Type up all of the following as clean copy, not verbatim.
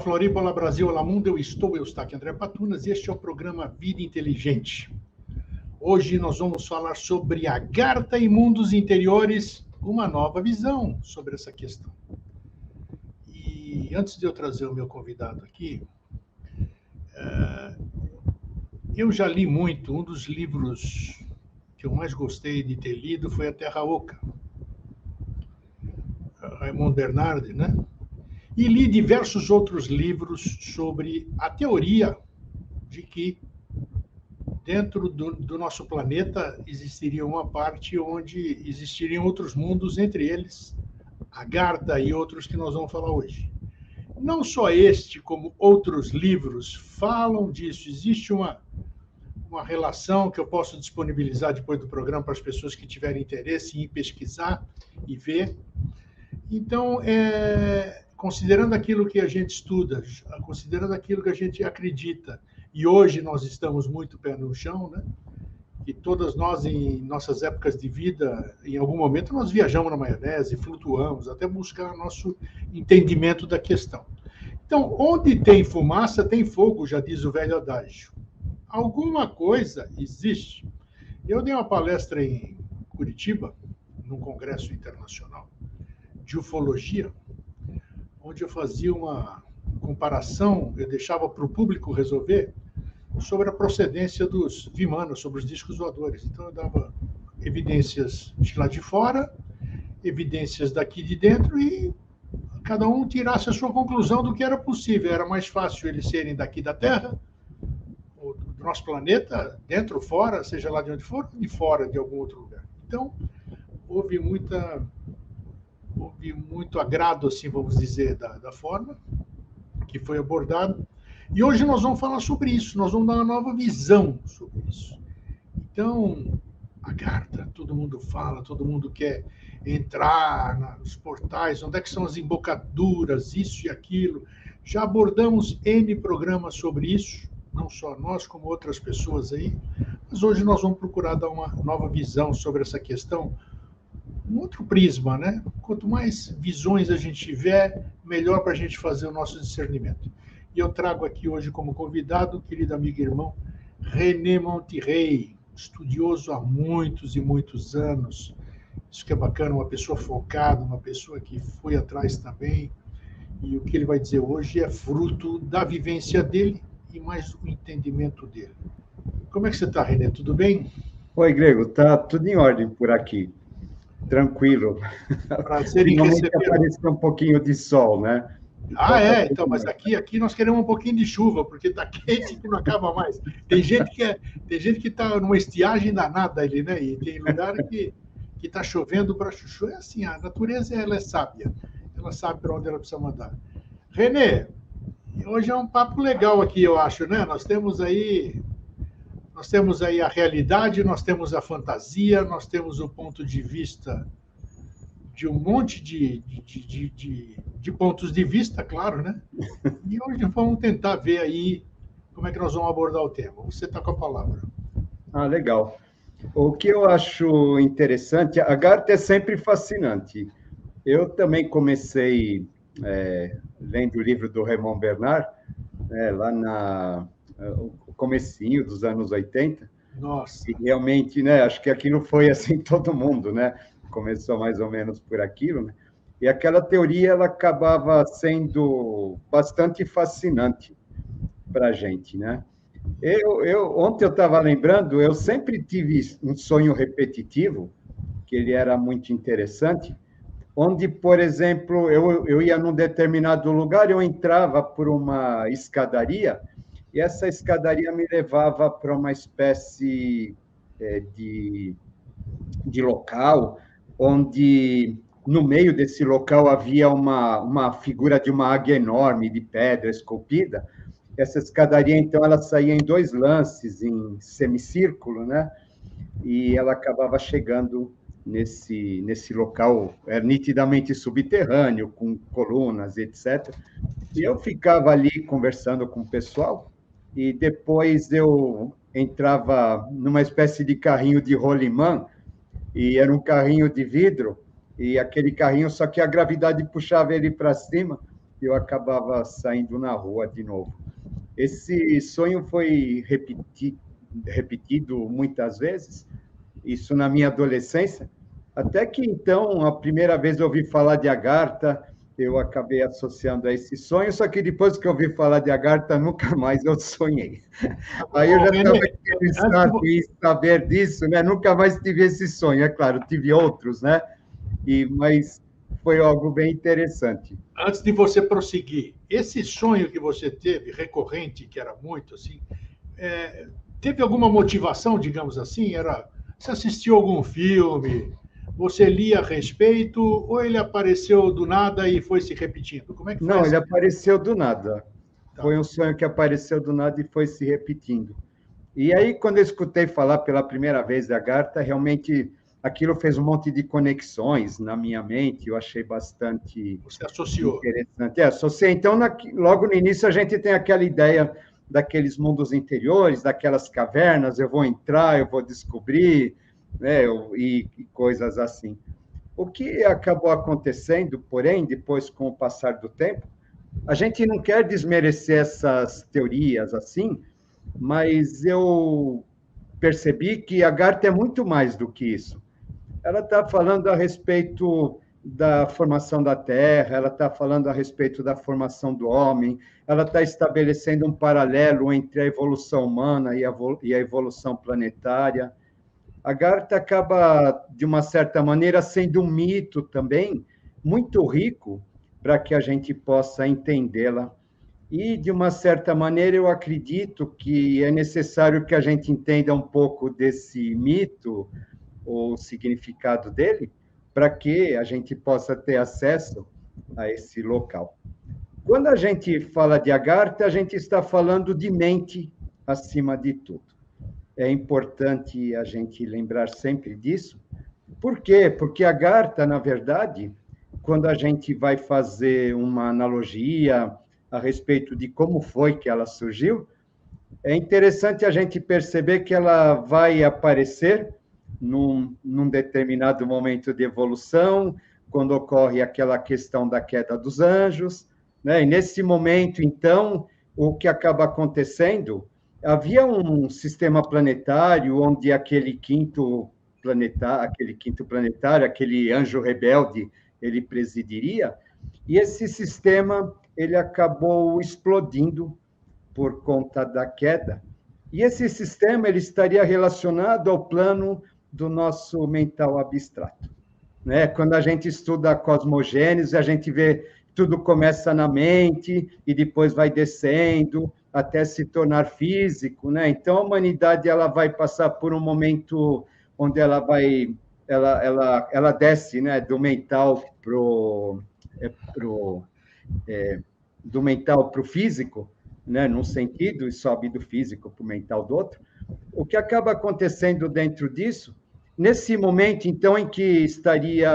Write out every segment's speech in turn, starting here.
Olá, Floripa, olá, Brasil, olá, mundo. Eu estou aqui, André Patunas, e este é o programa Vida Inteligente. Hoje nós vamos falar sobre Agartha e mundos interiores, uma nova visão sobre essa questão. E antes de eu trazer o meu convidado aqui, eu já li muito. Um dos livros que eu mais gostei de ter lido foi A Terra Oca, Raymond Bernard, né? E li diversos outros livros sobre a teoria de que dentro do nosso planeta existiria uma parte onde existiriam outros mundos, entre eles Agartha e outros que nós vamos falar hoje. Não só este, como outros livros falam disso. Existe uma relação que eu posso disponibilizar depois do programa para as pessoas que tiverem interesse em pesquisar e ver. Então, considerando aquilo que a gente estuda, considerando aquilo que a gente acredita, e hoje nós estamos muito pé no chão, né? E todas nós, em nossas épocas de vida, em algum momento nós viajamos na maionese, flutuamos, até buscar nosso entendimento da questão. Então, onde tem fumaça, tem fogo, já diz o velho adágio. Alguma coisa existe. Eu dei uma palestra em Curitiba, num congresso internacional de ufologia, onde eu fazia uma comparação, eu deixava para o público resolver, sobre a procedência dos Vimanas, sobre os discos voadores. Então, eu dava evidências de lá de fora, evidências daqui de dentro, e cada um tirasse a sua conclusão do que era possível. Era mais fácil eles serem daqui da Terra, ou do nosso planeta, dentro ou fora, seja lá de onde for, e fora de algum outro lugar. Então, houve muito agrado, assim, vamos dizer, da forma que foi abordado. E hoje nós vamos falar sobre isso, nós vamos dar uma nova visão sobre isso. Então, Agartha, todo mundo fala, todo mundo quer entrar nos portais, onde é que são as embocaduras, isso e aquilo. Já abordamos N programas sobre isso, não só nós, como outras pessoas aí, mas hoje nós vamos procurar dar uma nova visão sobre essa questão, um outro prisma, né? Quanto mais visões a gente tiver, melhor para a gente fazer o nosso discernimento. E eu trago aqui hoje como convidado, querido amigo e irmão, René Monterrey, estudioso há muitos e muitos anos. Isso que é bacana, uma pessoa focada, uma pessoa que foi atrás também. E o que ele vai dizer hoje é fruto da vivência dele e mais do entendimento dele. Como é que você está, René? Tudo bem? Oi, Grego. Tá tudo em ordem por aqui. Tranquilo. Prazer em receber. Apareceu um pouquinho de sol, né? Então, mas aqui nós queremos um pouquinho de chuva, porque está quente que não acaba mais. Tem gente que está numa estiagem danada ali, né? E tem lugar que está chovendo para chuchu. É assim, a natureza ela é sábia. Ela sabe para onde ela precisa mandar. René, hoje é um papo legal aqui, eu acho, né? Nós temos aí a realidade, nós temos a fantasia, nós temos o ponto de vista de um monte de pontos de vista, claro, né? E hoje vamos tentar ver aí como é que nós vamos abordar o tema. Você está com a palavra. Legal. O que eu acho interessante, a Agartha é sempre fascinante. Eu também comecei lendo o livro do Raymond Bernard, lá no comecinho dos anos 80. Nossa! E realmente, né, acho que aquilo foi assim todo mundo, né? Começou mais ou menos por aquilo, né? E aquela teoria ela acabava sendo bastante fascinante para a gente, né? Ontem eu estava lembrando, eu sempre tive um sonho repetitivo, que ele era muito interessante, onde, por exemplo, eu ia num determinado lugar, eu entrava por uma escadaria, e essa escadaria me levava para uma espécie de local, onde no meio desse local havia uma figura de uma águia enorme, de pedra esculpida. Essa escadaria, então, ela saía em 2 lances, em semicírculo, né? E ela acabava chegando nesse local nitidamente subterrâneo, com colunas, etc. E eu ficava ali conversando com o pessoal, e depois eu entrava numa espécie de carrinho de rolimã, e era um carrinho de vidro, e aquele carrinho, só que a gravidade puxava ele para cima, eu acabava saindo na rua de novo. Esse sonho foi repetido muitas vezes, isso na minha adolescência, até que então, a primeira vez eu ouvi falar de Agartha, eu acabei associando a esse sonho, só que depois que eu ouvi falar de Agartha, nunca mais eu sonhei. Aí eu já estava interessado em saber disso, né? Nunca mais tive esse sonho, é claro, tive outros, né? Mas foi algo bem interessante. Antes de você prosseguir, esse sonho que você teve, recorrente, que era muito assim, teve alguma motivação, digamos assim? Você assistiu algum filme? Você lia a respeito? Ou ele apareceu do nada e foi se repetindo? Como é que foi? Não, ele apareceu do nada. Tá. Foi um sonho que apareceu do nada e foi se repetindo. E aí, quando eu escutei falar pela primeira vez da Agartha, realmente aquilo fez um monte de conexões na minha mente, eu achei bastante Você associou. Interessante. Associei. Então, logo no início, a gente tem aquela ideia daqueles mundos interiores, daquelas cavernas, eu vou entrar, eu vou descobrir, né, e coisas assim. O que acabou acontecendo, porém, depois, com o passar do tempo, a gente não quer desmerecer essas teorias assim, mas eu percebi que a Agartha é muito mais do que isso. Ela está falando a respeito da formação da Terra, ela está falando a respeito da formação do homem, ela está estabelecendo um paralelo entre a evolução humana e a evolução planetária. A Agartha acaba, de uma certa maneira, sendo um mito também, muito rico, para que a gente possa entendê-la. E, de uma certa maneira, eu acredito que é necessário que a gente entenda um pouco desse mito, o significado dele, para que a gente possa ter acesso a esse local. Quando a gente fala de Agartha, a gente está falando de mente acima de tudo. É importante a gente lembrar sempre disso. Por quê? Porque Agartha, na verdade, quando a gente vai fazer uma analogia a respeito de como foi que ela surgiu, é interessante a gente perceber que ela vai aparecer num determinado momento de evolução, quando ocorre aquela questão da queda dos anjos, né? E nesse momento, então, o que acaba acontecendo? Havia um sistema planetário onde aquele quinto planetário, aquele anjo rebelde, ele presidiria, e esse sistema ele acabou explodindo por conta da queda. E esse sistema ele estaria relacionado ao plano do nosso mental abstrato, né? Quando a gente estuda a cosmogênese, a gente vê tudo começa na mente e depois vai descendo até se tornar físico, né? Então a humanidade ela vai passar por um momento onde ela desce, né, do mental do mental para o físico, né, num sentido, e sobe do físico para o mental do outro. O que acaba acontecendo dentro disso, nesse momento, então, em que estaria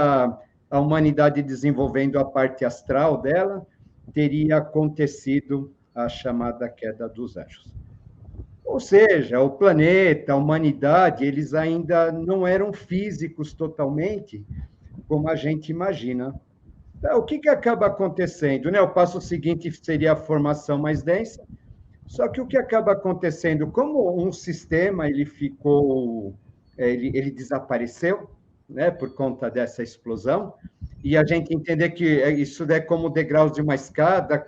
a humanidade desenvolvendo a parte astral dela, teria acontecido a chamada queda dos anjos. Ou seja, o planeta, a humanidade, eles ainda não eram físicos totalmente, como a gente imagina. O que acaba acontecendo? Né? O passo seguinte seria a formação mais densa, só que o que acaba acontecendo, como um sistema ele desapareceu, né, por conta dessa explosão, e a gente entender que isso é como degraus de uma escada,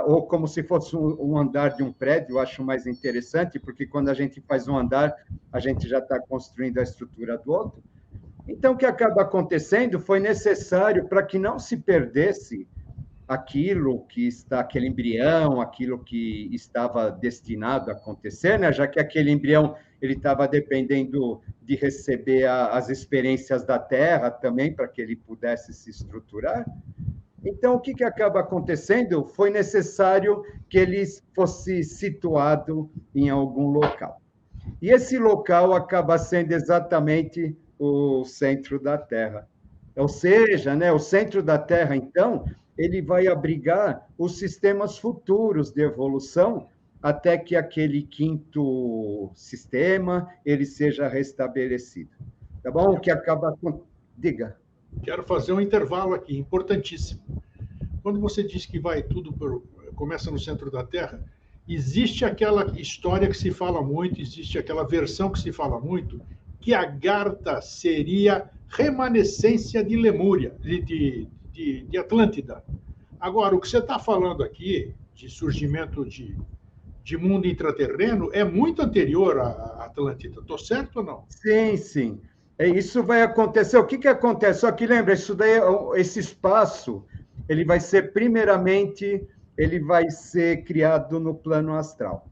ou como se fosse um andar de um prédio, eu acho mais interessante, porque quando a gente faz um andar, a gente já está construindo a estrutura do outro. Então, o que acaba acontecendo foi necessário para que não se perdesse aquele embrião, aquilo que estava destinado a acontecer, né? Já que aquele embrião ele estava dependendo de receber as experiências da Terra também para que ele pudesse se estruturar. Então, o que acaba acontecendo? Foi necessário que ele fosse situado em algum local. E esse local acaba sendo exatamente o centro da Terra. Ou seja, né, o centro da Terra, então, ele vai abrigar os sistemas futuros de evolução até que aquele quinto sistema ele seja restabelecido. Tá bom? O que acaba... Diga. Quero fazer um intervalo aqui, importantíssimo. quando você diz que vai tudo começa no centro da Terra, existe aquela história que se fala muito, existe aquela versão que se fala muito, que Agartha seria remanescência de Lemúria, de Atlântida. Agora, o que você está falando aqui, de surgimento de mundo intraterreno, é muito anterior à Atlântida. Estou certo ou não? Sim, sim. Isso vai acontecer. O que, que acontece? Só que lembra, isso daí, esse espaço, ele vai ser, primeiramente, ele vai ser criado no plano astral.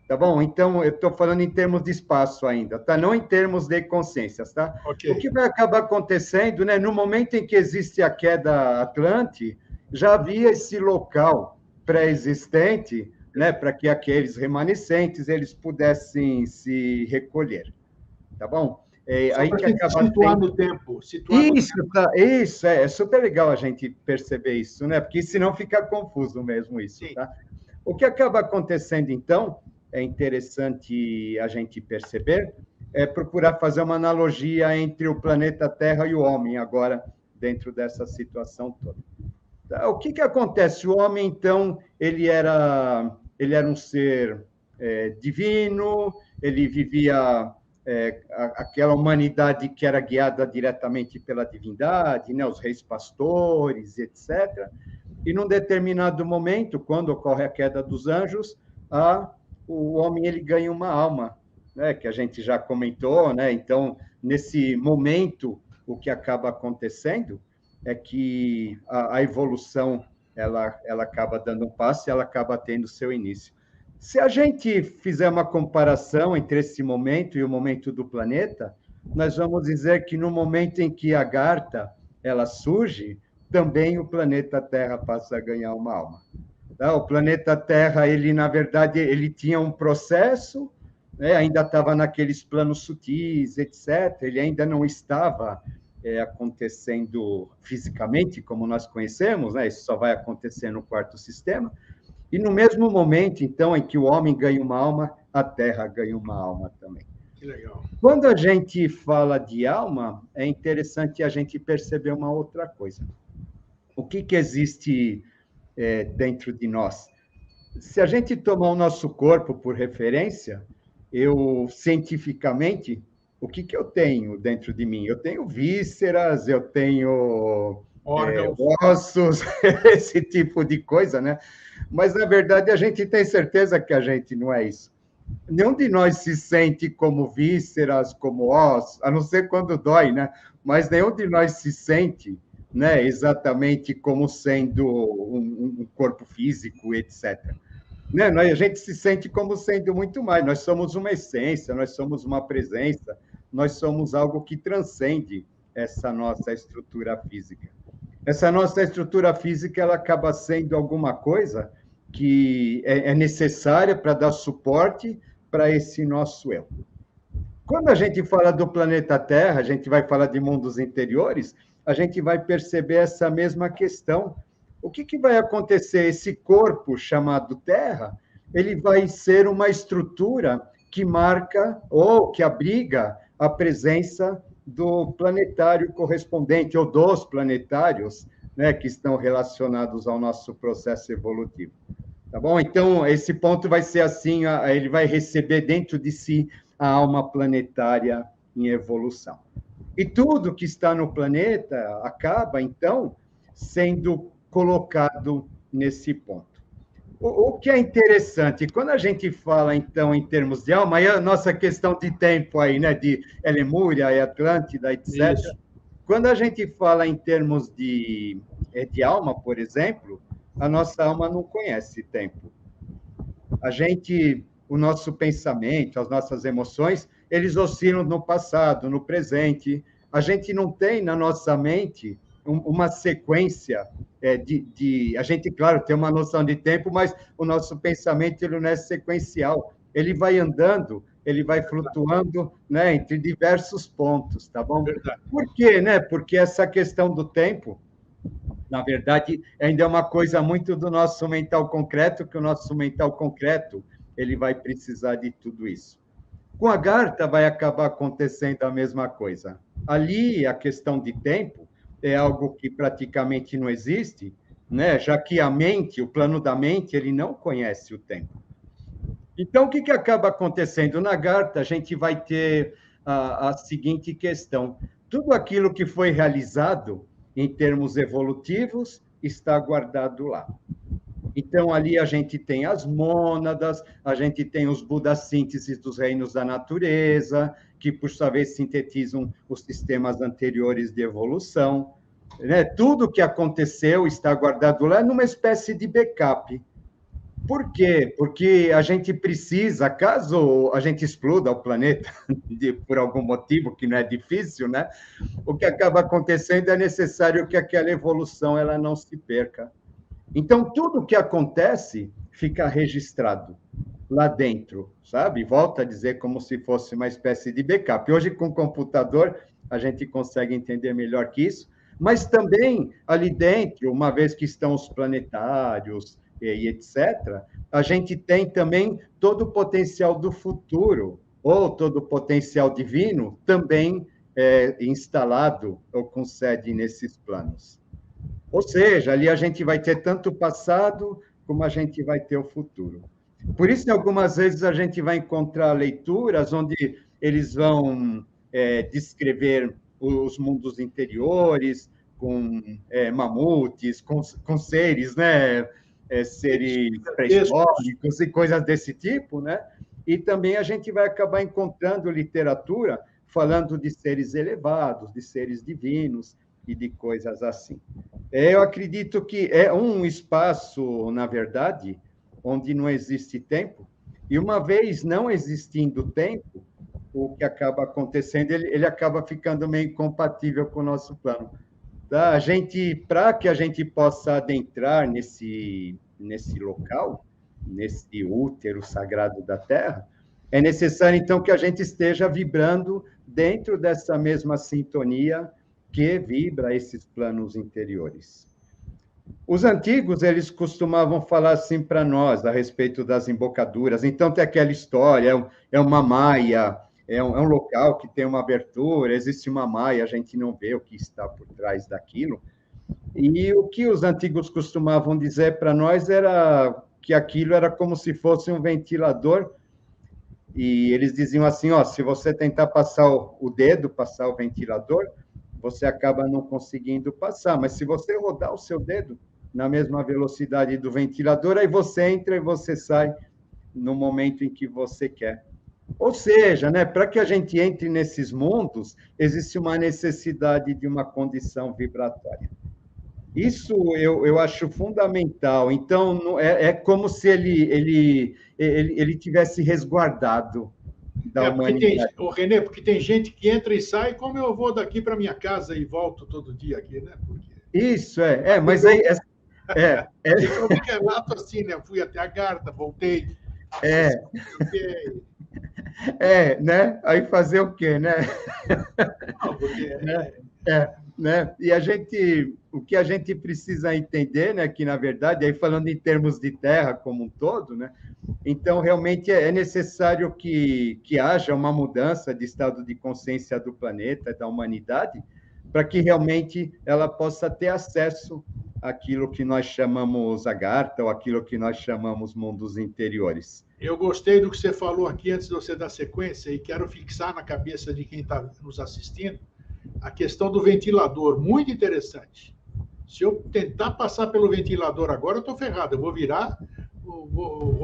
Tá bom? Então, eu estou falando em termos de espaço ainda, tá? Não em termos de consciências, tá? Okay. O que vai acabar acontecendo, né? No momento em que existe a queda Atlante, já havia esse local pré-existente, né? Para que aqueles remanescentes eles pudessem se recolher, tá bom? Aí que acaba situar no tempo. Isso, é super legal a gente perceber isso, né? Porque senão fica confuso mesmo isso, tá? O que acaba acontecendo, então, é interessante a gente perceber, é procurar fazer uma analogia entre o planeta Terra e o homem, agora, dentro dessa situação toda. O que acontece? O homem, então, ele era um ser divino, ele vivia aquela humanidade que era guiada diretamente pela divindade, né? Os reis pastores, etc. E, num determinado momento, quando ocorre a queda dos anjos, o homem ele ganha uma alma, né? Que a gente já comentou, né? Então, nesse momento, o que acaba acontecendo é que a evolução ela acaba dando um passo e ela acaba tendo seu início. Se a gente fizer uma comparação entre esse momento e o momento do planeta, nós vamos dizer que no momento em que a Agartha ela surge, também o planeta Terra passa a ganhar uma alma. O planeta Terra, ele na verdade, ele tinha um processo, né? Ainda estava naqueles planos sutis, etc. Ele ainda não estava acontecendo fisicamente, como nós conhecemos, né? Isso só vai acontecer no quarto sistema. E no mesmo momento, então, em que o homem ganha uma alma, a Terra ganha uma alma também. Que legal. Quando a gente fala de alma, é interessante a gente perceber uma outra coisa. O que existe dentro de nós? Se a gente tomar o nosso corpo por referência, cientificamente, o que eu tenho dentro de mim? Eu tenho vísceras, eu tenho ossos, esse tipo de coisa, né? Mas, na verdade, a gente tem certeza que a gente não é isso. Nenhum de nós se sente como vísceras, como ossos, a não ser quando dói, né? Mas nenhum de nós se sente, né, exatamente como sendo um corpo físico, etc. Né? A gente se sente como sendo muito mais. Nós somos uma essência, nós somos uma presença, nós somos algo que transcende essa nossa estrutura física. Essa nossa estrutura física ela acaba sendo alguma coisa que é necessária para dar suporte para esse nosso eu. Quando a gente fala do planeta Terra, a gente vai falar de mundos interiores, a gente vai perceber essa mesma questão. O que vai acontecer? Esse corpo chamado Terra, ele vai ser uma estrutura que marca ou que abriga a presença do planetário correspondente, ou dos planetários, né, que estão relacionados ao nosso processo evolutivo. Tá bom? Então, esse ponto vai ser assim, ele vai receber dentro de si a alma planetária em evolução. E tudo que está no planeta acaba, então, sendo colocado nesse ponto. O que é interessante, quando a gente fala, então, em termos de alma, aí a nossa questão de tempo aí, né, de Lemúria, Atlântida, etc. Isso. Quando a gente fala em termos de alma, por exemplo, a nossa alma não conhece tempo. O nosso pensamento, as nossas emoções, eles oscilam no passado, no presente. A gente não tem na nossa mente uma sequência a gente, claro, tem uma noção de tempo, mas o nosso pensamento ele não é sequencial. Ele vai andando, ele vai flutuando, né, entre diversos pontos, tá bom? Verdade. Por quê, né? Porque essa questão do tempo, na verdade, ainda é uma coisa muito do nosso mental concreto, que o nosso mental concreto ele vai precisar de tudo isso. Com a Agartha vai acabar acontecendo a mesma coisa. Ali, a questão de tempo é algo que praticamente não existe, né? Já que a mente, o plano da mente, ele não conhece o tempo. Então, o que acaba acontecendo? Na Garta, a gente vai ter a seguinte questão: tudo aquilo que foi realizado em termos evolutivos está guardado lá. Então, ali a gente tem as mônadas, a gente tem os Budas sínteses dos reinos da natureza, que, por sua vez, sintetizam os sistemas anteriores de evolução. Né? Tudo que aconteceu está guardado lá numa espécie de backup. Por quê? Porque a gente precisa, caso a gente exploda o planeta por algum motivo que não é difícil, né? O que acaba acontecendo é necessário que aquela evolução ela não se perca. Então, tudo o que acontece fica registrado lá dentro, sabe? Volto a dizer como se fosse uma espécie de backup. Hoje, com o computador, a gente consegue entender melhor que isso, mas também ali dentro, uma vez que estão os planetários e etc., a gente tem também todo o potencial do futuro, ou todo o potencial divino, também instalado ou com sede nesses planos. Ou seja, ali a gente vai ter tanto o passado como a gente vai ter o futuro. Por isso, algumas vezes a gente vai encontrar leituras onde eles vão descrever os mundos interiores, com mamutes, com seres, né? Seres pré-históricos e coisas desse tipo, né? E também a gente vai acabar encontrando literatura falando de seres elevados, de seres divinos e de coisas assim. Eu acredito que é um espaço, na verdade, onde não existe tempo, e uma vez não existindo tempo, o que acaba acontecendo, ele acaba ficando meio incompatível com o nosso plano. Tá? Para que a gente possa adentrar nesse local, nesse útero sagrado da Terra, é necessário, então, que a gente esteja vibrando dentro dessa mesma sintonia que vibra esses planos interiores. Os antigos, eles costumavam falar assim para nós, a respeito das embocaduras. Então, tem aquela história, é uma maia, é um local que tem uma abertura, existe uma maia, a gente não vê o que está por trás daquilo. E o que os antigos costumavam dizer para nós era que aquilo era como se fosse um ventilador, e eles diziam assim, ó, se você tentar passar o dedo, passar o ventilador, você acaba não conseguindo passar, mas se você rodar o seu dedo na mesma velocidade do ventilador, aí você entra e você sai no momento em que você quer. Ou seja, né, para que a gente entre nesses mundos, existe uma necessidade de uma condição vibratória. Isso eu acho fundamental. Então, é como se ele tivesse resguardado da humanidade. Renê, porque tem gente que entra e sai, como eu vou daqui para minha casa e volto todo dia aqui, né? Porque... Isso, mas aí... Eu me relato assim, né? Eu fui até a Garta, voltei. Né? Aí fazer o quê, né? Não, porque... né? E o que a gente precisa entender, né, que na verdade, aí falando em termos de terra como um todo, né, então realmente é necessário que haja uma mudança de estado de consciência do planeta, da humanidade, para que realmente ela possa ter acesso àquilo que nós chamamos Agartha, ou aquilo que nós chamamos mundos interiores. Eu gostei do que você falou aqui antes de você dar sequência e quero fixar na cabeça de quem está nos assistindo a questão do ventilador, muito interessante. Se eu tentar passar pelo ventilador agora, eu estou ferrado, eu vou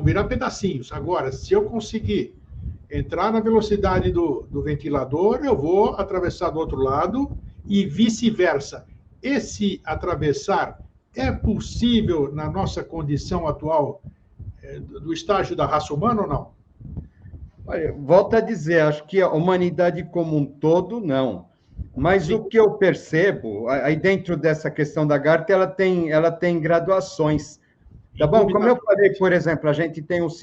virar pedacinhos. Agora, se eu conseguir entrar na velocidade do ventilador, eu vou atravessar do outro lado e vice-versa. Esse atravessar é possível na nossa condição atual do estágio da raça humana ou não? Olha, volto a dizer, acho que a humanidade como um todo, não. Mas Sim. O que eu percebo, aí dentro dessa questão da Agartha, ela tem graduações. Tá bom? Como eu falei, por exemplo, a gente tem os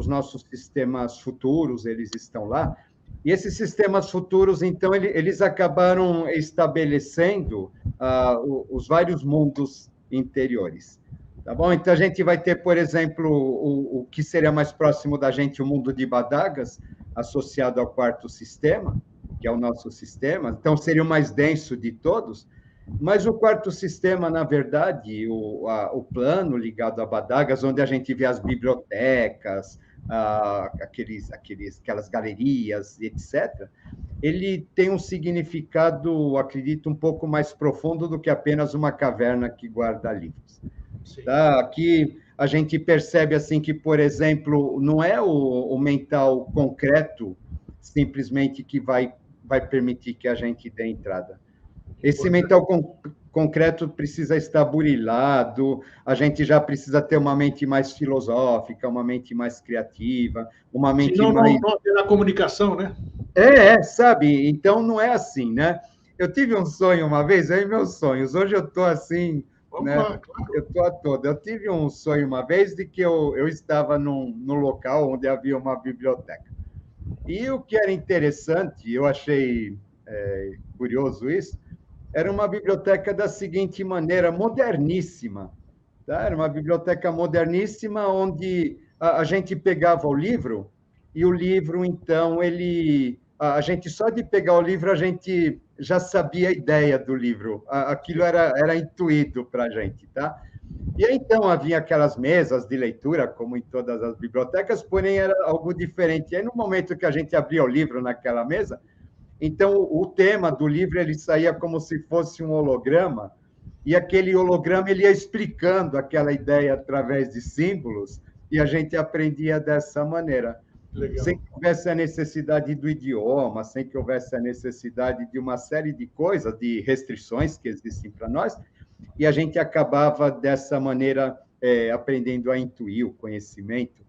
nossos sistemas futuros, eles estão lá, e esses sistemas futuros, então, eles acabaram estabelecendo os vários mundos interiores. Tá bom? Então, a gente vai ter, por exemplo, o que seria mais próximo da gente, o mundo de Badagas, associado ao quarto sistema, que é o nosso sistema, então seria o mais denso de todos, Mas o quarto sistema, na verdade, o plano ligado a Badagas, onde a gente vê as bibliotecas, aquelas galerias, etc., ele tem um significado, acredito, um pouco mais profundo do que apenas uma caverna que guarda livros. Tá? Aqui a gente percebe assim que, por exemplo, não é o mental concreto simplesmente que vai permitir que a gente dê entrada. Esse mental concreto precisa estar burilado, a gente já precisa ter uma mente mais filosófica, uma mente mais criativa, uma mente senão mais... não haverá comunicação, né? Sabe? Então não é assim, né? Eu tive um sonho uma vez, aí meus sonhos, hoje eu estou assim, né? Claro. Eu estou a todo. Eu tive um sonho uma vez de que eu estava num local onde havia uma biblioteca. E o que era interessante, eu achei curioso isso, era uma biblioteca da seguinte maneira, moderníssima. Tá? Era uma biblioteca moderníssima onde a gente pegava o livro e o livro, então, a gente só de pegar o livro, a gente já sabia a ideia do livro. Aquilo era intuído para a gente, tá? E aí, então, havia aquelas mesas de leitura, como em todas as bibliotecas, porém era algo diferente. E aí, no momento que a gente abria o livro naquela mesa, então, o tema do livro ele saía como se fosse um holograma, e aquele holograma ele ia explicando aquela ideia através de símbolos, e a gente aprendia dessa maneira. Legal. Sem que houvesse a necessidade do idioma, sem que houvesse a necessidade de uma série de coisas, de restrições que existem para nós, e a gente acabava dessa maneira aprendendo a intuir o conhecimento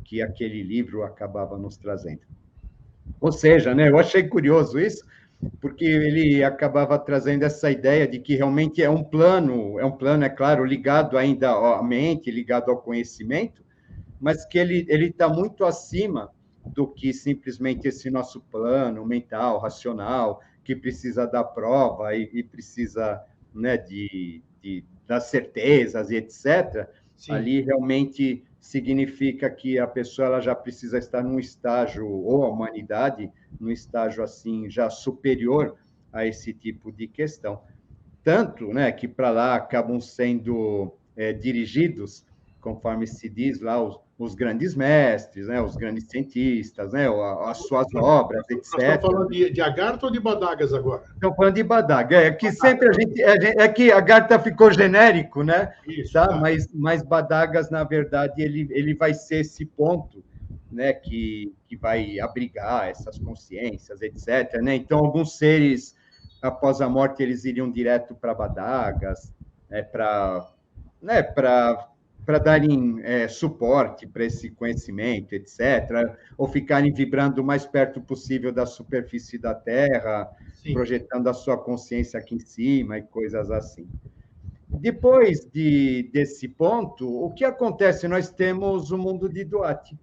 que aquele livro acabava nos trazendo. Ou seja, né, eu achei curioso isso, porque ele acabava trazendo essa ideia de que realmente é um plano, é claro, ligado ainda à mente, ligado ao conhecimento, mas que ele está muito acima do que simplesmente esse nosso plano mental, racional, que precisa da prova e precisa, né, das certezas e etc. Sim. Ali realmente significa que a pessoa ela já precisa estar num estágio, ou a humanidade, num estágio assim já superior a esse tipo de questão. Tanto, né, que para lá acabam sendo dirigidos, conforme se diz lá, os grandes mestres, né, os grandes cientistas, né, as suas obras, etc. Nós estamos falando de Agartha ou de Badagas agora? Estamos falando de Badaga. É que sempre é que Agartha ficou genérico, né? Isso, tá? Mas Badagas, na verdade, ele vai ser esse ponto, né, que vai abrigar essas consciências, etc. Né? Então, alguns seres, após a morte, eles iriam direto para Badagas, para darem suporte para esse conhecimento, etc., ou ficarem vibrando o mais perto possível da superfície da Terra, sim, projetando a sua consciência aqui em cima e coisas assim. Depois desse ponto, o que acontece? Nós temos o mundo de Duat.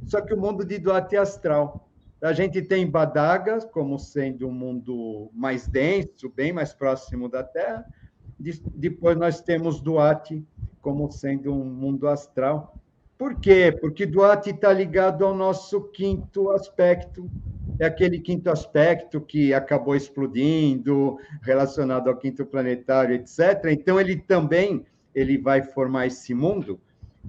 Só que o mundo de Duat é astral. A gente tem Badagas como sendo um mundo mais denso, bem mais próximo da Terra. Depois nós temos Duat como sendo um mundo astral. Por quê? Porque Duat está ligado ao nosso quinto aspecto. É aquele quinto aspecto que acabou explodindo, relacionado ao quinto planetário, etc. Então, ele vai formar esse mundo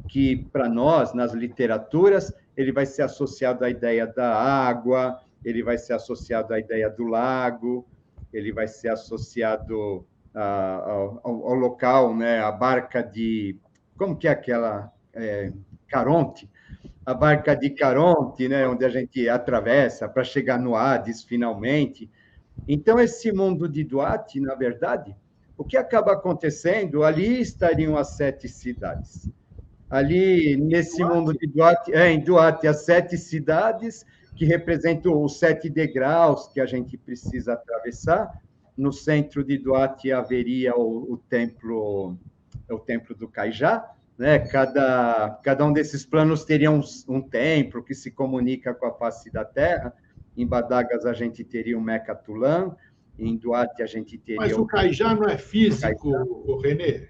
que, para nós, nas literaturas, ele vai ser associado à ideia da água, ele vai ser associado à ideia do lago, ele vai ser associado ao local, né, a barca de... Como que é aquela... Caronte? A barca de Caronte, né, onde a gente atravessa para chegar no Hades, finalmente. Então, esse mundo de Duat, na verdade, o que acaba acontecendo, ali estariam as 7 cidades. Ali, nesse mundo de Duat, em Duat, as 7 cidades que representam os 7 degraus que a gente precisa atravessar. No centro de Duat haveria o templo do Kaijá, né? Cada um desses planos teria um templo que se comunica com a face da Terra. Em Badagas a gente teria o Mecatulan, em Duat a gente teria... Mas o Kaijá não é físico, o René?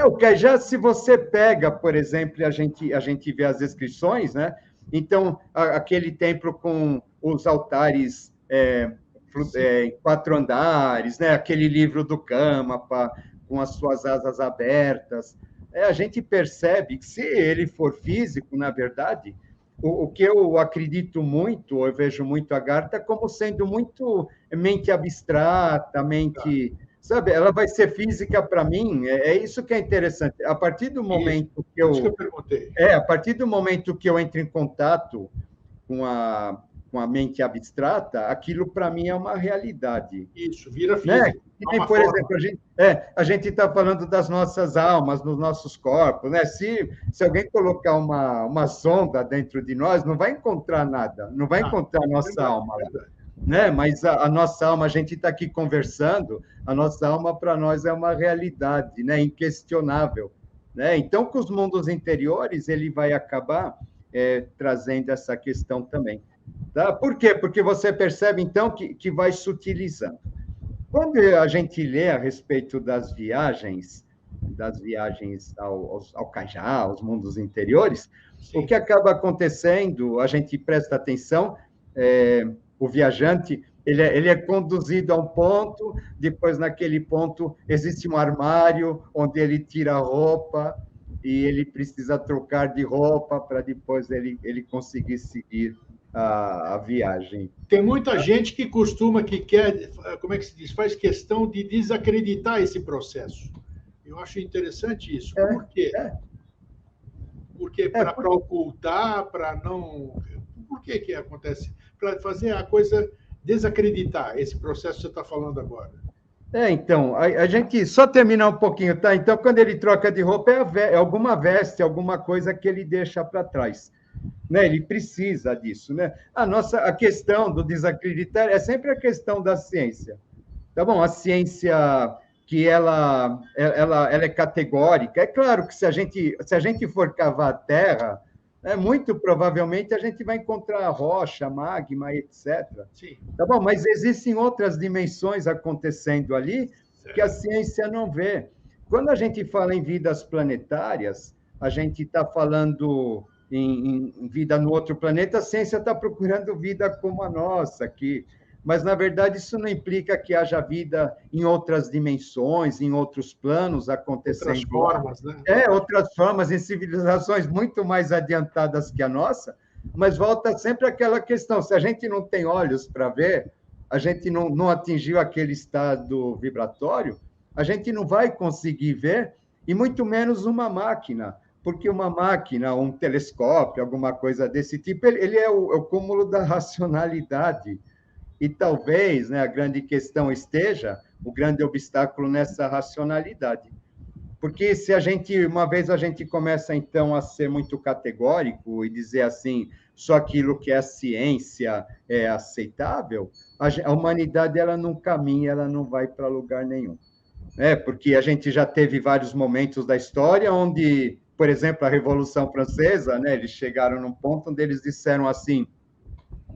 O Kaijá, se você pega, por exemplo, a gente vê as descrições, né? Então, aquele templo com os altares em 4 andares, né? Aquele livro do Kamapa, com as suas asas abertas. A gente percebe que, se ele for físico, na verdade, o que eu acredito muito, eu vejo muito a Agartha como sendo muito mente abstrata, mente... Sabe, ela vai ser física para mim, é isso que é interessante. A partir do momento que isso que eu perguntei. a partir do momento que eu entro em contato com a mente abstrata, aquilo para mim é uma realidade. Isso, vira Né? físico. E, por exemplo, a gente está falando das nossas almas, dos nossos corpos. Né? Se alguém colocar uma sonda dentro de nós, não vai encontrar nada, não vai encontrar a nossa alma lá. Né? Mas a nossa alma, a gente está aqui conversando, a nossa alma para nós é uma realidade, né? Inquestionável. Né? Então, com os mundos interiores, ele vai acabar trazendo essa questão também. Tá? Por quê? Porque você percebe, então, que vai sutilizando. Quando a gente lê a respeito das viagens ao Cajá, aos mundos interiores, sim, o que acaba acontecendo, a gente presta atenção, o viajante, ele é conduzido a um ponto, depois naquele ponto existe um armário onde ele tira a roupa e ele precisa trocar de roupa para depois ele conseguir seguir a viagem. Tem muita gente que quer, como é que se diz, faz questão de desacreditar esse processo. Eu acho interessante isso. Por quê? Porque para ocultar, para não... Por que acontece? Para fazer a coisa desacreditar esse processo que você está falando agora. Então, a gente só terminar um pouquinho, tá? Então, quando ele troca de roupa, é alguma veste, alguma coisa que ele deixa para trás. Né? Ele precisa disso, né? A questão do desacreditar é sempre a questão da ciência. Tá bom? A ciência que ela é categórica. É claro que se a gente for cavar a Terra, muito provavelmente a gente vai encontrar rocha, magma, etc. Sim. Tá bom? Mas existem outras dimensões acontecendo ali que a ciência não vê. Quando a gente fala em vidas planetárias, a gente está falando em vida no outro planeta, a ciência está procurando vida como a nossa aqui. Mas, na verdade, isso não implica que haja vida em outras dimensões, em outros planos acontecendo. Outras formas, né? Outras formas, em civilizações muito mais adiantadas que a nossa, mas volta sempre àquela questão, se a gente não tem olhos para ver, a gente não atingiu aquele estado vibratório, a gente não vai conseguir ver, e muito menos uma máquina, porque uma máquina, um telescópio, alguma coisa desse tipo, ele é o cúmulo da racionalidade. E talvez, né, a grande questão esteja, o grande obstáculo nessa racionalidade. Porque se uma vez a gente começa, então, a ser muito categórico e dizer assim, só aquilo que é a ciência é aceitável, a humanidade ela não caminha, ela não vai para lugar nenhum. Porque a gente já teve vários momentos da história onde, por exemplo, a Revolução Francesa, né, eles chegaram num ponto onde eles disseram assim,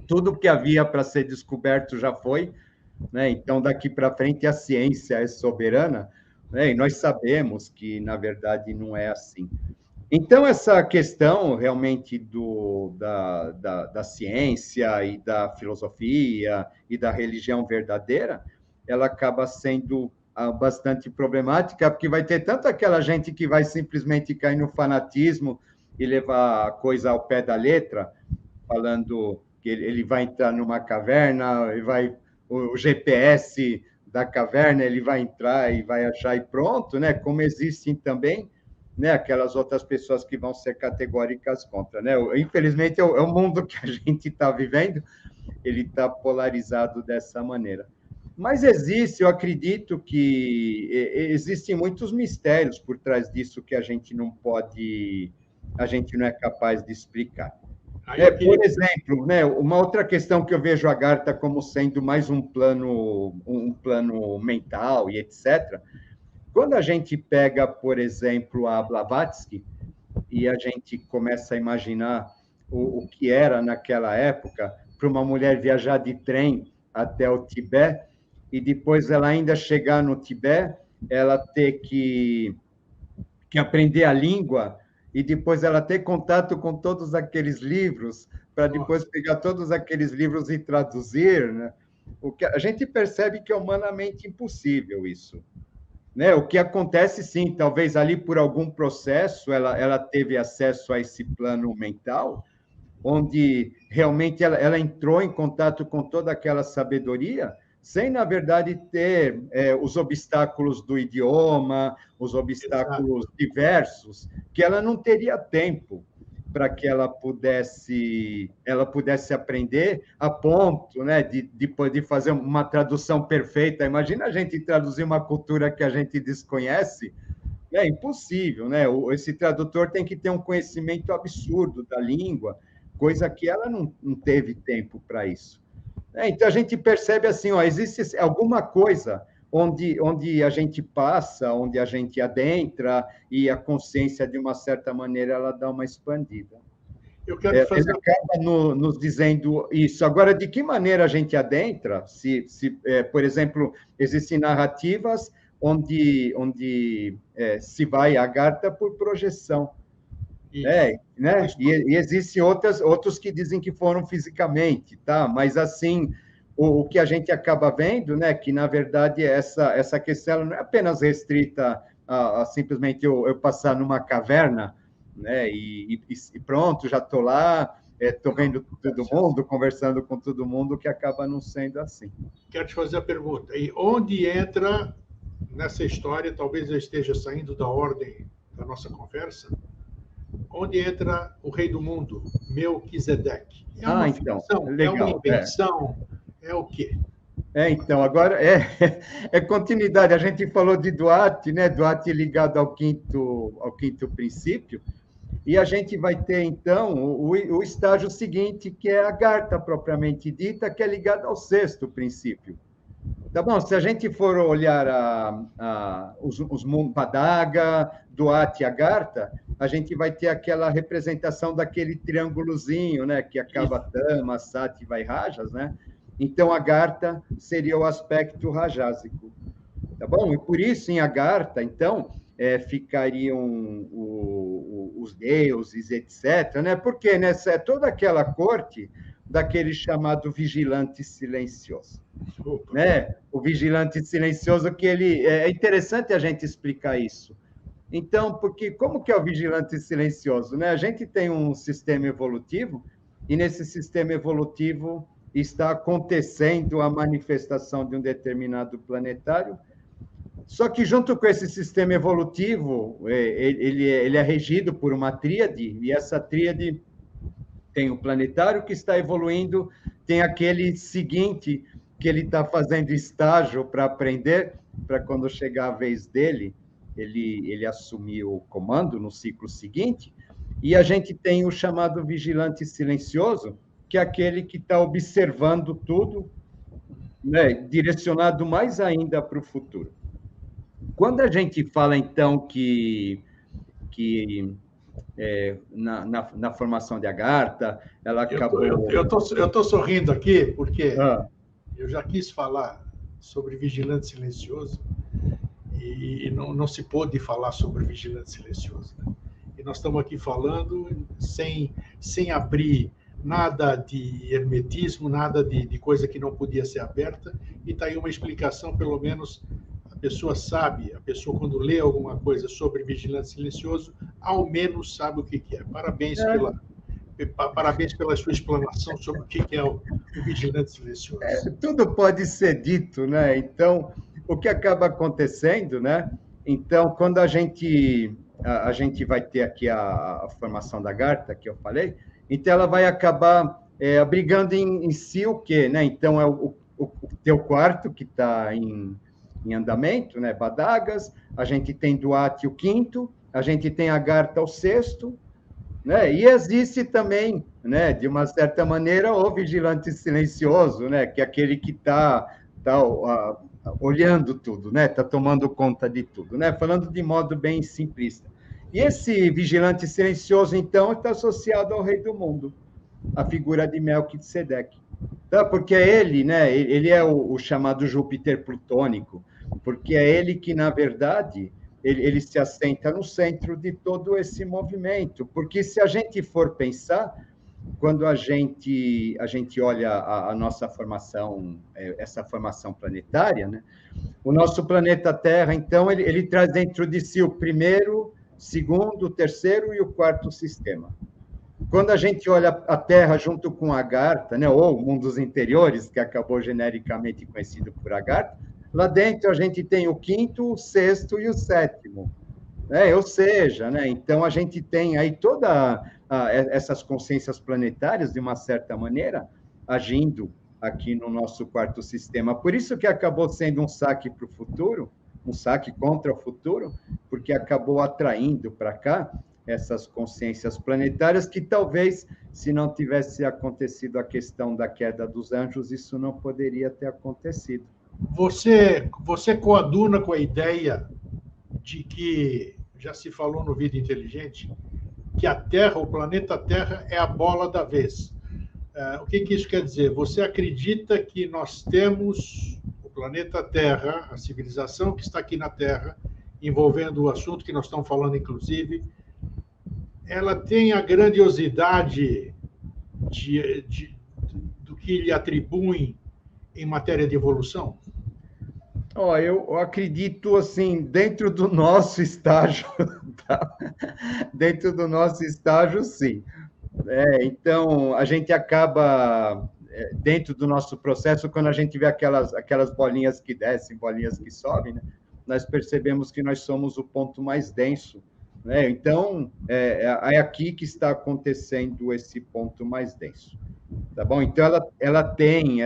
tudo que havia para ser descoberto já foi, né? Então, daqui para frente, a ciência é soberana, né? E nós sabemos que, na verdade, não é assim. Então, essa questão, realmente, da ciência e da filosofia e da religião verdadeira, ela acaba sendo bastante problemática, porque vai ter tanto aquela gente que vai simplesmente cair no fanatismo e levar a coisa ao pé da letra, falando que ele vai entrar numa caverna, o GPS da caverna, ele vai entrar e vai achar e pronto, né? Como existem também, né, aquelas outras pessoas que vão ser categóricas contra, né? Infelizmente, é o mundo que a gente está vivendo, ele está polarizado dessa maneira. Mas eu acredito que existem muitos mistérios por trás disso que a gente não é capaz de explicar. Por exemplo, né, uma outra questão que eu vejo a Agartha como sendo mais um plano mental e etc. Quando a gente pega, por exemplo, a Blavatsky e a gente começa a imaginar o que era naquela época para uma mulher viajar de trem até o Tibete e depois ela ainda chegar no Tibete, ela ter que aprender a língua e depois ela ter contato com todos aqueles livros, para depois pegar todos aqueles livros e traduzir, né? o que a gente percebe que é humanamente impossível isso. Né? O que acontece, sim, talvez ali por algum processo ela teve acesso a esse plano mental, onde realmente ela entrou em contato com toda aquela sabedoria, sem, na verdade, ter os obstáculos do idioma, os obstáculos diversos, que ela não teria tempo para que ela pudesse aprender a ponto, né, de fazer uma tradução perfeita. Imagina a gente traduzir uma cultura que a gente desconhece, é impossível, né? Esse tradutor tem que ter um conhecimento absurdo da língua, coisa que ela não teve tempo para isso. Então, a gente percebe assim, ó, existe alguma coisa onde a gente passa, onde a gente adentra, e a consciência, de uma certa maneira, ela dá uma expandida. Eu quero fazer... Ele acaba nos dizendo isso. Agora, de que maneira a gente adentra? Por exemplo, existem narrativas onde se vai à Agartha por projeção. Né? E existem outros que dizem que foram fisicamente, tá? Mas, assim, o que a gente acaba vendo, né, que, na verdade, essa questão não é apenas restrita a simplesmente eu passar numa caverna, né, e pronto, já estou lá, estou vendo todo mundo, conversando com todo mundo, que acaba não sendo assim. Quero te fazer a pergunta. E onde entra nessa história, talvez eu esteja saindo da ordem da nossa conversa, onde entra o rei do mundo, Melquisedeque? É uma ficção? Legal. É uma invenção? É o quê? Então, agora é continuidade. A gente falou de Duarte, né? Duarte ligado ao quinto princípio, e a gente vai ter, então, o estágio seguinte, que é a Agartha propriamente dita, que é ligada ao sexto princípio. Tá bom? Se a gente for olhar os Badaga, Duarte e Agartha, a gente vai ter aquela representação daquele triângulozinho, né? Que acaba Tama, Sattva e Rajas, né? Então, Agartha seria o aspecto rajásico. Tá bom? E por isso, em Agartha, então, ficariam os deuses, etc., né? Porque nessa é toda aquela corte daquele chamado vigilante silencioso. Né? O vigilante silencioso, que ele... É interessante a gente explicar isso. Então, porque como que é o vigilante silencioso? Né? A gente tem um sistema evolutivo, e nesse sistema evolutivo está acontecendo a manifestação de um determinado planetário, só que junto com esse sistema evolutivo, ele é regido por uma tríade, e essa tríade tem o planetário que está evoluindo, tem aquele seguinte que ele está fazendo estágio para aprender, para quando chegar a vez dele, ele assumir o comando no ciclo seguinte, e a gente tem o chamado vigilante silencioso, que é aquele que está observando tudo, né, direcionado mais ainda para o futuro. Quando a gente fala, então, que na formação de Agartha, ela acabou... Eu tô sorrindo aqui, porque eu já quis falar sobre vigilante silencioso, e não se pôde falar sobre vigilante silencioso. Né? E nós estamos aqui falando sem abrir nada de hermetismo, nada de coisa que não podia ser aberta, e está aí uma explicação, pelo menos a pessoa sabe, a pessoa quando lê alguma coisa sobre vigilante silencioso, ao menos sabe o que é. Parabéns pela sua explanação sobre o que é o vigilante silencioso. Tudo pode ser dito, né? Então, o que acaba acontecendo, né? Então, quando a gente vai ter aqui a formação da Agartha, que eu falei, então ela vai acabar abrigando em si o quê, né? Então, é o teu quarto, que está em andamento, né? Badagas, a gente tem Duarte o quinto, a gente tem Agartha o sexto, né? E existe também, né, de uma certa maneira, o vigilante silencioso, né, que é aquele que está olhando tudo, né, está tomando conta de tudo, né, falando de modo bem simplista. E esse vigilante silencioso, então, está associado ao rei do mundo, a figura de Melquisedeque. Tá? Porque é ele, né, ele é o chamado Júpiter plutônico, porque é ele que, na verdade... Ele se assenta no centro de todo esse movimento, porque se a gente for pensar, quando a gente olha a nossa formação, essa formação planetária, né? O nosso planeta Terra, então, ele traz dentro de si o primeiro, segundo, o terceiro e o quarto sistema. Quando a gente olha a Terra junto com a Agartha, né, ou mundos interiores, que acabou genericamente conhecido por Agartha, lá dentro a gente tem o quinto, o sexto e o sétimo. Ou seja, né, então a gente tem aí todas essas consciências planetárias, de uma certa maneira, agindo aqui no nosso quarto sistema. Por isso que acabou sendo um saque para o futuro, um saque contra o futuro, porque acabou atraindo para cá essas consciências planetárias que talvez, se não tivesse acontecido a questão da queda dos anjos, isso não poderia ter acontecido. Você coaduna com a ideia de que, já se falou no Vida Inteligente, que a Terra, o planeta Terra, é a bola da vez. O que isso quer dizer? Você acredita que nós temos o planeta Terra, a civilização que está aqui na Terra, envolvendo o assunto que nós estamos falando, inclusive, ela tem a grandiosidade do que lhe atribuem em matéria de evolução? Eu acredito, assim, dentro do nosso estágio, tá? Dentro do nosso estágio, sim. Então, a gente acaba, dentro do nosso processo, quando a gente vê aquelas bolinhas que descem, bolinhas que sobem, né? Nós percebemos que nós somos o ponto mais denso. Né? Então, é aqui que está acontecendo esse ponto mais denso. Tá bom? Então, ela tem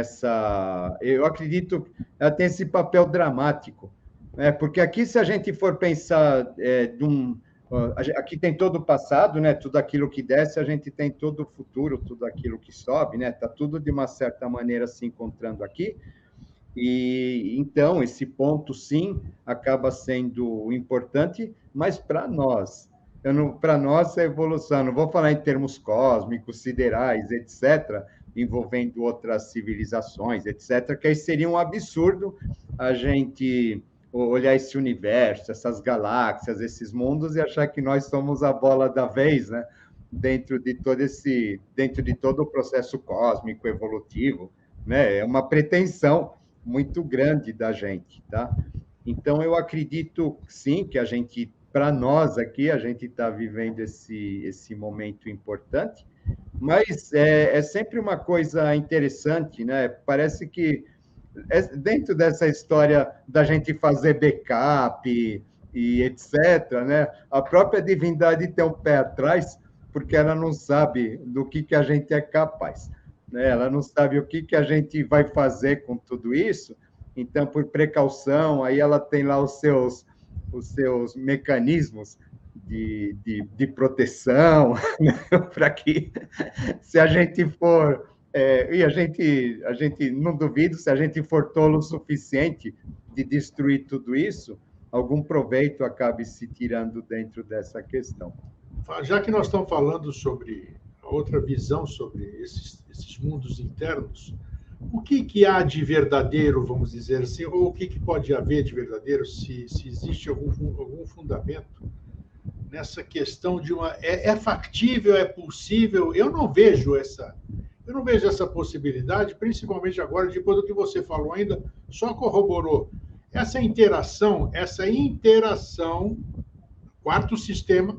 eu acredito, ela tem esse papel dramático, né? Porque aqui, se a gente for pensar aqui tem todo o passado, né? Tudo aquilo que desce, a gente tem todo o futuro, tudo aquilo que sobe, né? Tá tudo de uma certa maneira se encontrando aqui. E então esse ponto, sim, acaba sendo importante, mas para nós, para nossa evolução, não vou falar em termos cósmicos, siderais, etc., envolvendo outras civilizações, etc., que aí seria um absurdo a gente olhar esse universo, essas galáxias, esses mundos e achar que nós somos a bola da vez, né? Dentro de todo o processo cósmico evolutivo, né? É uma pretensão muito grande da gente, tá? Então, eu acredito, sim, que para nós aqui, a gente está vivendo esse momento importante, mas é sempre uma coisa interessante, né? Parece que dentro dessa história da gente fazer backup e etc., né? A própria divindade tem um pé atrás, porque ela não sabe do que a gente é capaz. Né? Ela não sabe o que a gente vai fazer com tudo isso, então, por precaução, aí ela tem lá os seus mecanismos de proteção, né? Para que, se a gente for... e a gente não duvido, se a gente for tolo o suficiente de destruir tudo isso, algum proveito acabe se tirando dentro dessa questão. Já que nós estamos falando sobre a outra visão sobre esses mundos internos, o que há de verdadeiro, vamos dizer assim, ou o que pode haver de verdadeiro, se existe algum fundamento nessa questão de uma... É factível, é possível? Eu não vejo essa possibilidade, principalmente agora, depois do que você falou ainda, só corroborou. Essa interação, quarto sistema,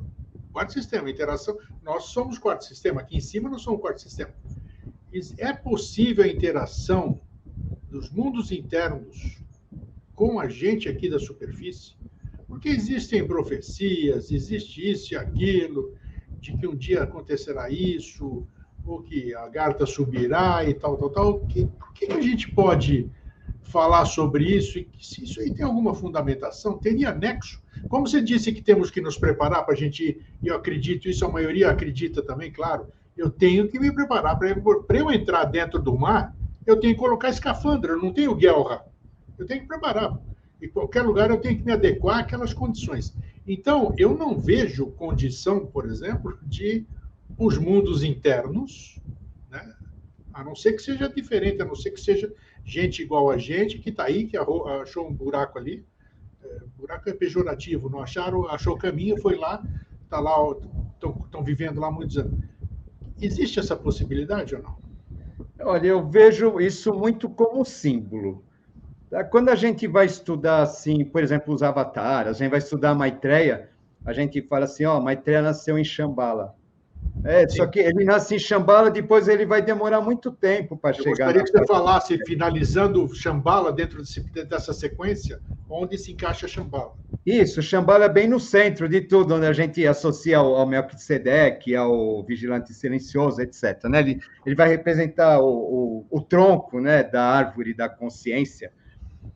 interação, nós somos quarto sistema, aqui em cima nós somos quarto sistema. É possível a interação dos mundos internos com a gente aqui da superfície? Porque existem profecias, existe isso e aquilo, de que um dia acontecerá isso, ou que a Agartha subirá e tal. O que a gente pode falar sobre isso? E se isso aí tem alguma fundamentação? Teria nexo? Como você disse que temos que nos preparar para a gente ir, e eu acredito, isso a maioria acredita também, claro, eu tenho que me preparar. Para eu entrar dentro do mar, eu tenho que colocar escafandra, eu não tenho guelra. Eu tenho que preparar. Em qualquer lugar eu tenho que me adequar àquelas condições. Então, eu não vejo condição, por exemplo, de os mundos internos, né? A não ser que seja diferente, a não ser que seja gente igual a gente, que está aí, que achou um buraco ali. Buraco é pejorativo, não achou o caminho, foi lá, está lá, estão vivendo lá há muitos anos. Existe essa possibilidade ou não? Olha, eu vejo isso muito como símbolo. Tá? Quando a gente vai estudar, assim, por exemplo, os avatares, a gente vai estudar Maitreya, a gente fala assim, ó, Maitreya nasceu em Shambhala. Só Sim. que ele nasce em Shambhala, depois ele vai demorar muito tempo para Eu chegar gostaria na que você fase. falasse, finalizando Shambhala, dentro dessa sequência, onde se encaixa Shambhala. Isso, Shambhala é bem no centro de tudo, onde a gente associa ao Melquisedeque, ao vigilante silencioso, etc. Né? Ele vai representar o tronco, né, da árvore da consciência.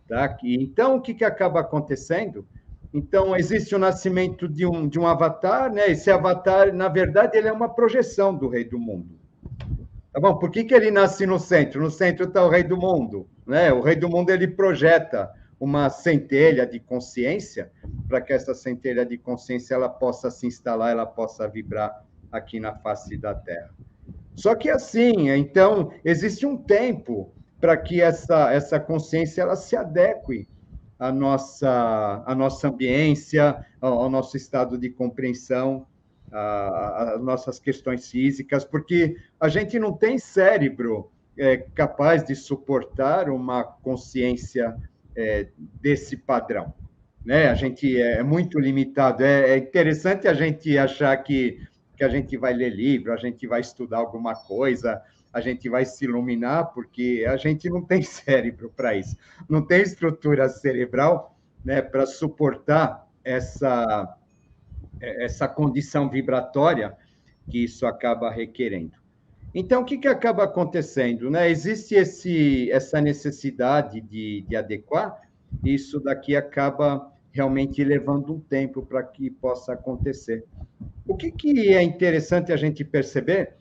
Tá? Então, o que acaba acontecendo? Então, existe o nascimento de um avatar, né? Esse avatar, na verdade, ele é uma projeção do rei do mundo. Tá bom? Por que ele nasce no centro? No centro está o rei do mundo, né? O rei do mundo, ele projeta uma centelha de consciência para que essa centelha de consciência ela possa se instalar, ela possa vibrar aqui na face da Terra. Só que assim, então, existe um tempo para que essa consciência ela se adeque à nossa ambiência, ao nosso estado de compreensão, às nossas questões físicas, porque a gente não tem cérebro capaz de suportar uma consciência desse padrão. Né? A gente é muito limitado. É interessante a gente achar que a gente vai ler livro, a gente vai estudar alguma coisa, a gente vai se iluminar, porque a gente não tem cérebro para isso, não tem estrutura cerebral, né, para suportar essa condição vibratória que isso acaba requerendo. Então, o que acaba acontecendo? Né? Existe essa necessidade de adequar, isso daqui acaba realmente levando um tempo para que possa acontecer. O que é interessante a gente perceber,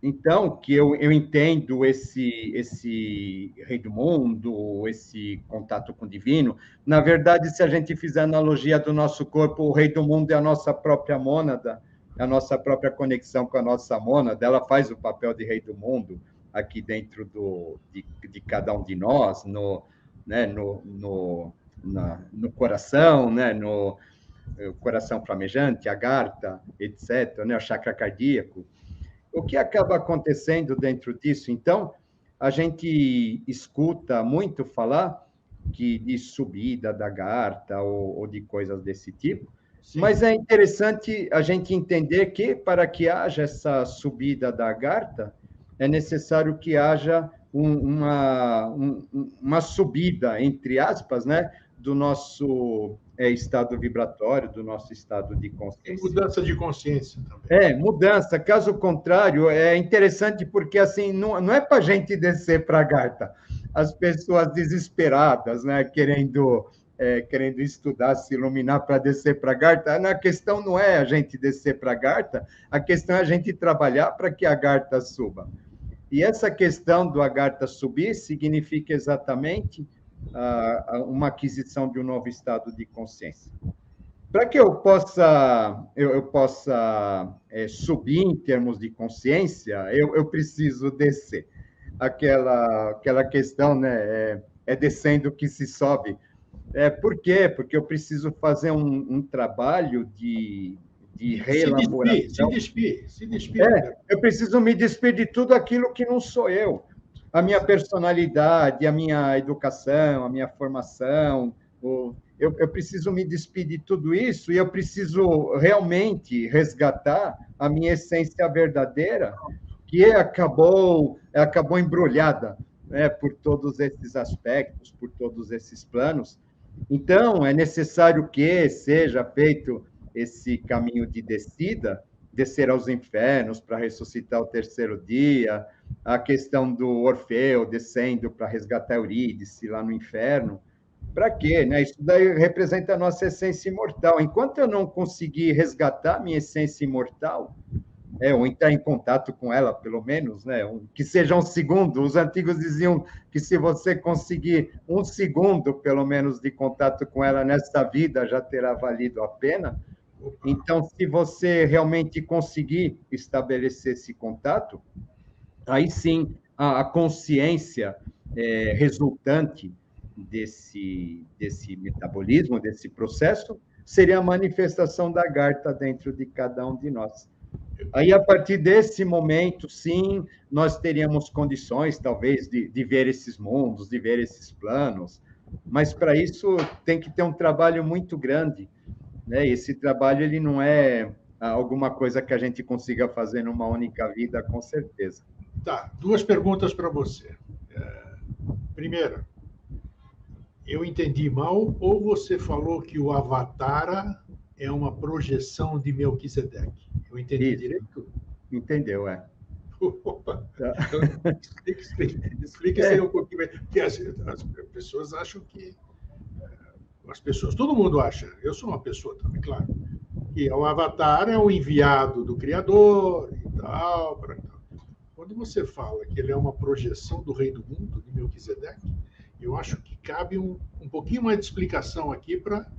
então, que eu entendo esse rei do mundo, esse contato com o divino, na verdade, se a gente fizer a analogia do nosso corpo, o rei do mundo é a nossa própria mônada, a nossa própria conexão com a nossa mônada, ela faz o papel de rei do mundo aqui dentro de cada um de nós, né, no coração, né, no coração flamejante, a garta, etc., né, o chakra cardíaco. O que acaba acontecendo dentro disso, então, a gente escuta muito falar de subida da garta ou de coisas desse tipo, Sim. mas é interessante a gente entender que, para que haja essa subida da garta, é necessário que haja uma subida, entre aspas, né, do nosso estado vibratório, do nosso estado de consciência. E mudança de consciência também. Mudança. Caso contrário, é interessante porque assim não é para a gente descer para a garta. As pessoas desesperadas, né, querendo estudar, se iluminar para descer para a garta. A questão não é a gente descer para a garta, a questão é a gente trabalhar para que a garta suba. E essa questão do agartha subir significa exatamente uma aquisição de um novo estado de consciência. Para que eu possa subir em termos de consciência, eu preciso descer. Aquela questão, né, é descendo que se sobe. Por quê? Porque eu preciso fazer um trabalho de reelaboração. Se despir. Eu preciso me despir de tudo aquilo que não sou eu. A minha personalidade, a minha educação, a minha formação. Eu preciso me despedir de tudo isso e eu preciso realmente resgatar a minha essência verdadeira, que acabou embrulhada, né, por todos esses aspectos, por todos esses planos. Então, é necessário que seja feito esse caminho de descida, descer aos infernos para ressuscitar o terceiro dia, a questão do Orfeu descendo para resgatar Eurídice lá no inferno. Para quê? Né? Isso daí representa a nossa essência imortal. Enquanto eu não conseguir resgatar minha essência imortal, ou entrar em contato com ela, pelo menos, né? Que seja um segundo. Os antigos diziam que se você conseguir um segundo, pelo menos, de contato com ela nesta vida, já terá valido a pena. Então, se você realmente conseguir estabelecer esse contato, aí sim a consciência resultante desse metabolismo, desse processo, seria a manifestação da garta dentro de cada um de nós. Aí, a partir desse momento, sim, nós teríamos condições, talvez, de ver esses mundos, de ver esses planos, mas para isso tem que ter um trabalho muito grande, né? Esse trabalho ele não é alguma coisa que a gente consiga fazer numa única vida, com certeza. Tá, duas perguntas para você. Primeira, eu entendi mal ou você falou que o Avatara é uma projeção de Melquisedeque? Eu entendi Isso. direito? Entendeu, é. Opa. Então, explica isso aí um pouquinho mais, porque as pessoas acham que... As pessoas, todo mundo acha, eu sou uma pessoa também, claro, que o Avatar é o enviado do Criador e tal. Quando você fala que ele é uma projeção do Rei do Mundo, de Melquisedeque, eu acho que cabe um pouquinho mais de explicação aqui para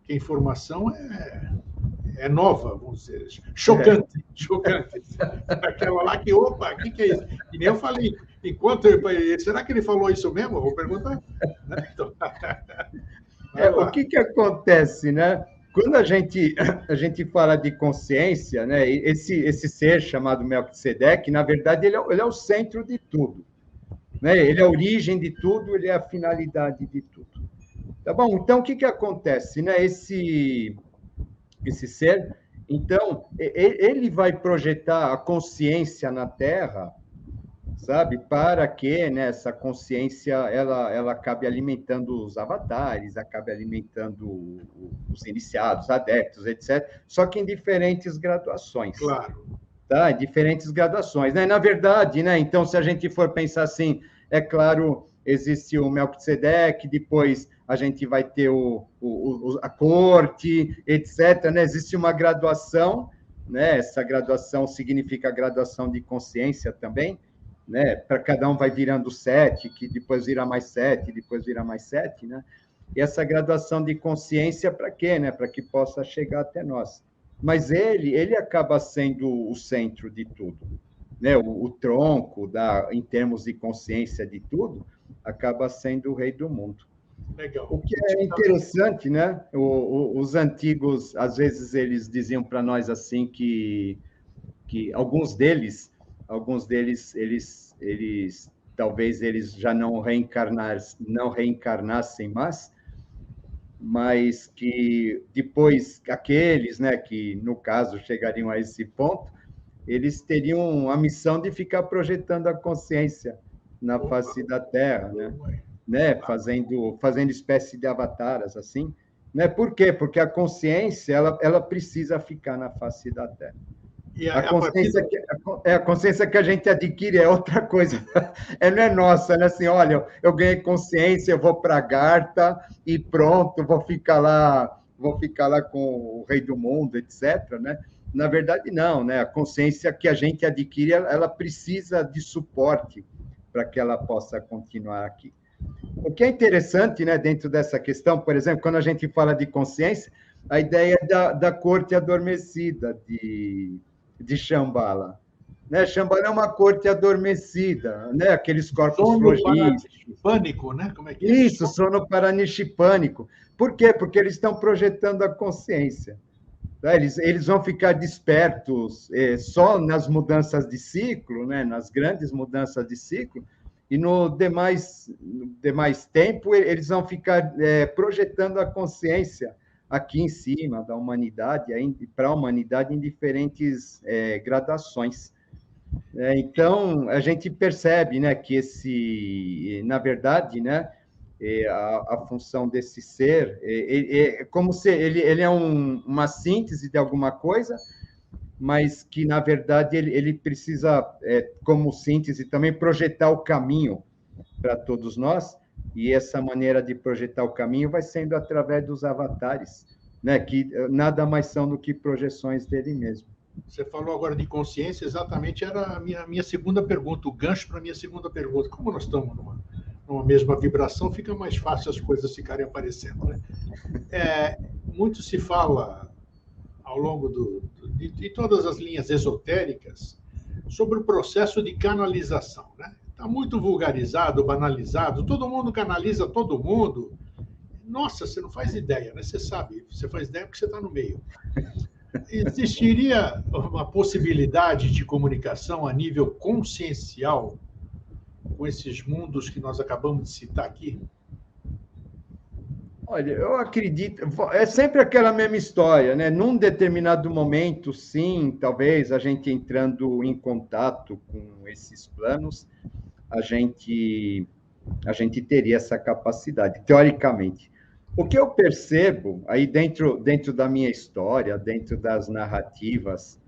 que a informação é nova, vamos dizer, chocante, chocante. Aquela lá que, opa, o que é isso? E nem eu falei, será que ele falou isso mesmo? Eu vou perguntar. Então, o que acontece, né? Quando a gente fala de consciência, né? Esse ser chamado Melquisedeque, na verdade, ele é o centro de tudo, né? Ele é a origem de tudo, ele é a finalidade de tudo. Tá bom? Então, o que acontece, né? Esse ser, então, ele vai projetar a consciência na Terra, sabe? Para que, né, essa consciência ela acabe alimentando os avatares, acabe alimentando os iniciados, adeptos, etc. Só que em diferentes graduações. Claro. Tá? Em diferentes graduações, né? Na verdade, né? Então, se a gente for pensar assim, é claro, existe o Melquisedeque, depois a gente vai ter a corte, etc. Né? Existe uma graduação, né? Essa graduação significa graduação de consciência também, né? Para cada um vai virando 7, que depois vira mais 7, depois vira mais 7, né? E essa graduação de consciência para quê, né? Para que possa chegar até nós. Mas ele acaba sendo o centro de tudo, né? O tronco em termos de consciência de tudo acaba sendo o Rei do Mundo. Legal. O que é interessante, né? Os antigos, às vezes, eles diziam para nós assim que alguns deles, talvez eles já não reencarnassem mais, mas que depois aqueles, né, que no caso chegariam a esse ponto, eles teriam a missão de ficar projetando a consciência na face da Terra, né? Fazendo espécie de avataras, assim, né? Por quê? Porque a consciência ela precisa ficar na face da Terra. E a consciência que a gente adquire é outra coisa, não é nossa, né? Assim, olha, eu ganhei consciência, eu vou para Gartha e pronto, vou ficar lá com o Rei do Mundo, etc., né? Na verdade, não, né? A consciência que a gente adquire, ela precisa de suporte para que ela possa continuar aqui. O que é interessante, né, dentro dessa questão, por exemplo, quando a gente fala de consciência, a ideia da corte adormecida de Shambhala. Né? Shambhala é uma corte adormecida, né? Aqueles corpos flogísticos. Pânico, né? Como é que é? Isso, sono paranixipânico. Por quê? Porque eles estão projetando a consciência. Tá? Eles vão ficar despertos só nas mudanças de ciclo, né? Nas grandes mudanças de ciclo, e no demais tempo eles vão ficar projetando a consciência aqui em cima da humanidade, para a humanidade em diferentes gradações. Então, a gente percebe, né, que na verdade, né, a função desse ser é como se ele é uma síntese de alguma coisa, mas que, na verdade, ele precisa, como síntese, também projetar o caminho para todos nós, e essa maneira de projetar o caminho vai sendo através dos avatares, né? Que nada mais são do que projeções dele mesmo. Você falou agora de consciência, exatamente era a minha segunda pergunta, o gancho para a minha segunda pergunta. Como nós estamos numa mesma vibração, fica mais fácil as coisas ficarem aparecendo, né? Muito se fala, ao longo de todas as linhas esotéricas, sobre o processo de canalização, né? Está muito vulgarizado, banalizado, todo mundo canaliza todo mundo. Nossa, você não faz ideia, né? Você sabe, você faz ideia porque você está no meio. Existiria uma possibilidade de comunicação a nível consciencial com esses mundos que nós acabamos de citar aqui? Olha, eu acredito, é sempre aquela mesma história, né? Num determinado momento, sim, talvez a gente entrando em contato com esses planos, a gente teria essa capacidade, teoricamente. O que eu percebo aí dentro da minha história, dentro das narrativas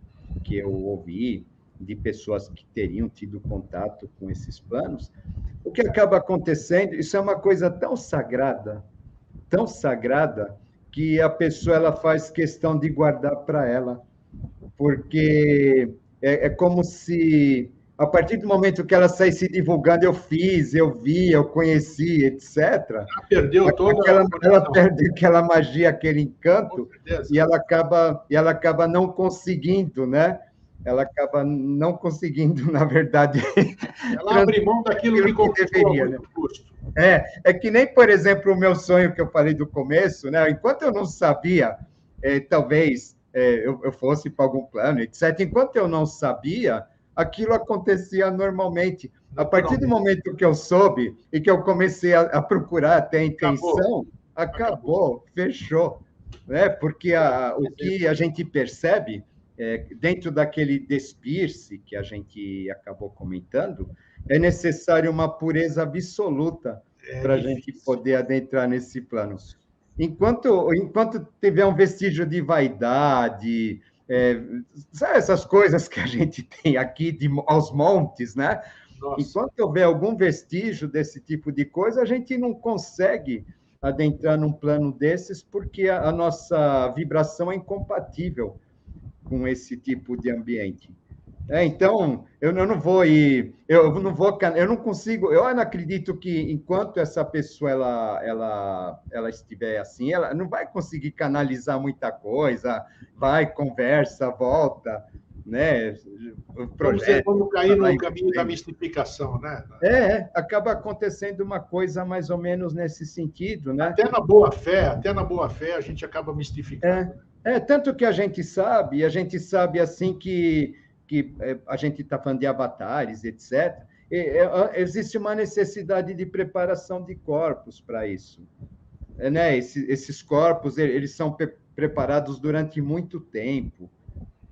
que eu ouvi de pessoas que teriam tido contato com esses planos, o que acaba acontecendo, isso é uma coisa tão sagrada, que a pessoa ela faz questão de guardar para ela, porque é como se, a partir do momento que ela sai se divulgando, eu fiz, eu vi, eu conheci, etc., Ela perdeu toda ela perde aquela magia, aquele encanto, e ela acaba não conseguindo, né? Ela acaba não conseguindo, na verdade... Ela abre mão daquilo que conquistou a muito custo. É que nem, por exemplo, o meu sonho que eu falei do começo, né? Enquanto eu não sabia, talvez eu fosse para algum plano, etc. Enquanto eu não sabia, aquilo acontecia normalmente. A partir do momento que eu soube e que eu comecei a procurar até a intenção, acabou, fechou. Né? Porque o que a gente percebe, dentro daquele despir-se que a gente acabou comentando, é necessário uma pureza absoluta para a gente poder adentrar nesse plano. Enquanto tiver um vestígio de vaidade, sabe essas coisas que a gente tem aqui aos montes, né? Nossa. Enquanto houver algum vestígio desse tipo de coisa, a gente não consegue adentrar num plano desses, porque a nossa vibração é incompatível com esse tipo de ambiente. Então, eu não vou ir, eu não consigo, eu não acredito que enquanto essa pessoa ela estiver assim, ela não vai conseguir canalizar muita coisa, vai, conversa, volta, né? Vamos cair no caminho da mistificação, né? Acaba acontecendo uma coisa mais ou menos nesse sentido, né? Até na boa fé a gente acaba mistificando. Tanto que a gente sabe assim que a gente está falando de avatares, etc., existe uma necessidade de preparação de corpos para isso. Né? Esses corpos, eles são preparados durante muito tempo,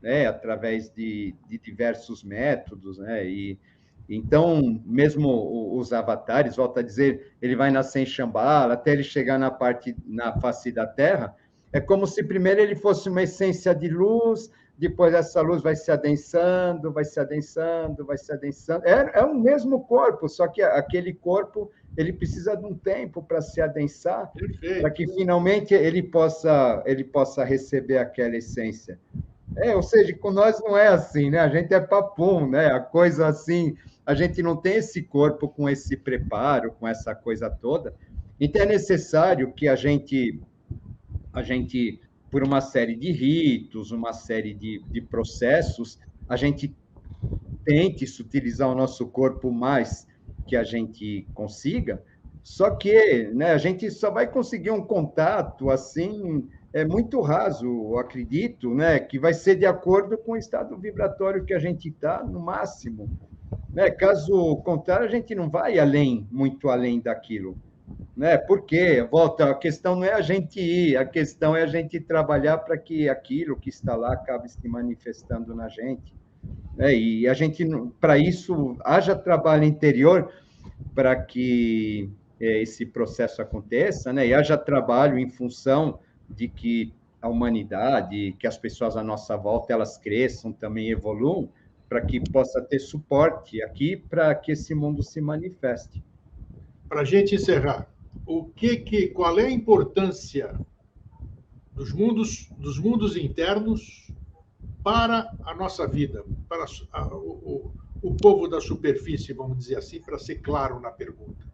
né? Através de diversos métodos, né? Então, mesmo os avatares, volto a dizer, ele vai nascer em Shambhala, até ele chegar na face da Terra, é como se primeiro ele fosse uma essência de luz, depois essa luz vai se adensando, vai se adensando, vai se adensando. É o mesmo corpo, só que aquele corpo ele precisa de um tempo para se adensar, para que finalmente ele possa receber aquela essência. Ou seja, com nós não é assim, né? A gente é papum, né? A coisa assim, a gente não tem esse corpo com esse preparo, com essa coisa toda. Então é necessário que a gente por uma série de ritos, uma série de processos, a gente tente utilizar o nosso corpo o mais que a gente consiga, só que, né, a gente só vai conseguir um contato assim, muito raso, eu acredito, né, que vai ser de acordo com o estado vibratório que a gente está, no máximo. Né? Caso contrário, a gente não vai muito além daquilo. Né? Porque, a questão não é a gente ir, a questão é a gente trabalhar para que aquilo que está lá acabe se manifestando na gente. Né? E a gente, para isso, haja trabalho interior para que esse processo aconteça, né? E haja trabalho em função de que a humanidade, que as pessoas à nossa volta, elas cresçam, também evoluam, para que possa ter suporte aqui para que esse mundo se manifeste. Para a gente encerrar, qual é a importância dos mundos internos para a nossa vida, para o povo da superfície, vamos dizer assim, para ser claro na pergunta?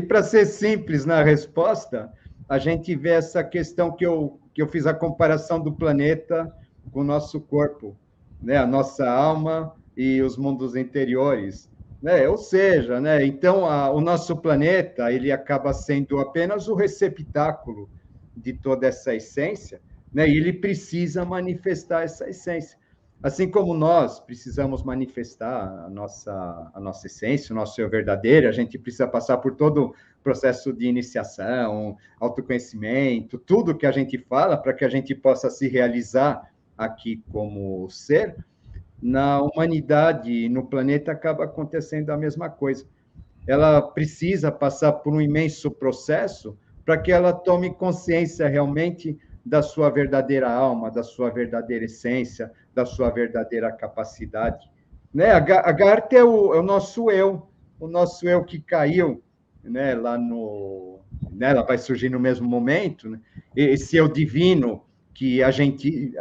Para ser simples na resposta, a gente vê essa questão que eu fiz a comparação do planeta com o nosso corpo, né? A nossa alma e os mundos interiores. Né? Ou seja, né? Então, o nosso planeta ele acaba sendo apenas o receptáculo de toda essa essência, né? E ele precisa manifestar essa essência. Assim como nós precisamos manifestar a nossa essência, o nosso eu verdadeiro, a gente precisa passar por todo o processo de iniciação, autoconhecimento, tudo que a gente fala para que a gente possa se realizar aqui como ser, na humanidade e no planeta acaba acontecendo a mesma coisa. Ela precisa passar por um imenso processo para que ela tome consciência realmente da sua verdadeira alma, da sua verdadeira essência, da sua verdadeira capacidade. Né? A Garta é o nosso eu que caiu, né? Lá no, né? Ela vai surgir no mesmo momento, né? Esse eu divino que a gente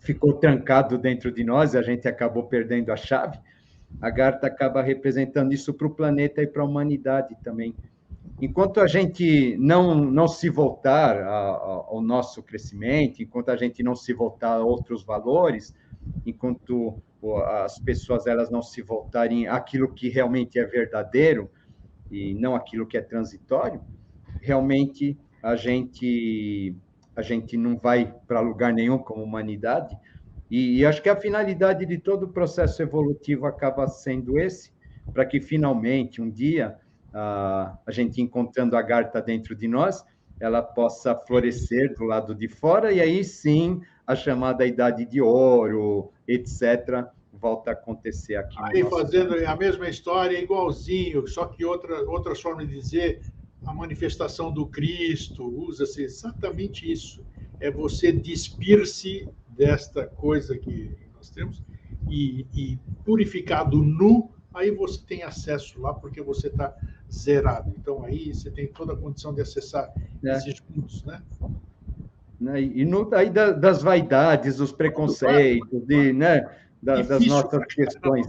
ficou trancado dentro de nós, a gente acabou perdendo a chave. A Garta acaba representando isso para o planeta e para a humanidade também. Enquanto a gente não se voltar ao nosso crescimento, enquanto a gente não se voltar a outros valores, enquanto as pessoas elas não se voltarem àquilo que realmente é verdadeiro e não aquilo que é transitório, realmente a gente não vai para lugar nenhum como humanidade. E acho que a finalidade de todo o processo evolutivo acaba sendo esse, para que finalmente um dia a gente encontrando a Garta dentro de nós, ela possa florescer do lado de fora, e aí sim a chamada Idade de Ouro, etc., volta a acontecer aqui. Aí fazendo a mesma história, igualzinho, só que outra forma de dizer, a manifestação do Cristo, usa-se exatamente isso. É você despir-se desta coisa que nós temos e purificado nu, aí você tem acesso lá, porque você está zerado. Então, aí você tem toda a condição de acessar esses mundos, né? E aí das vaidades, dos preconceitos, né? Das nossas questões.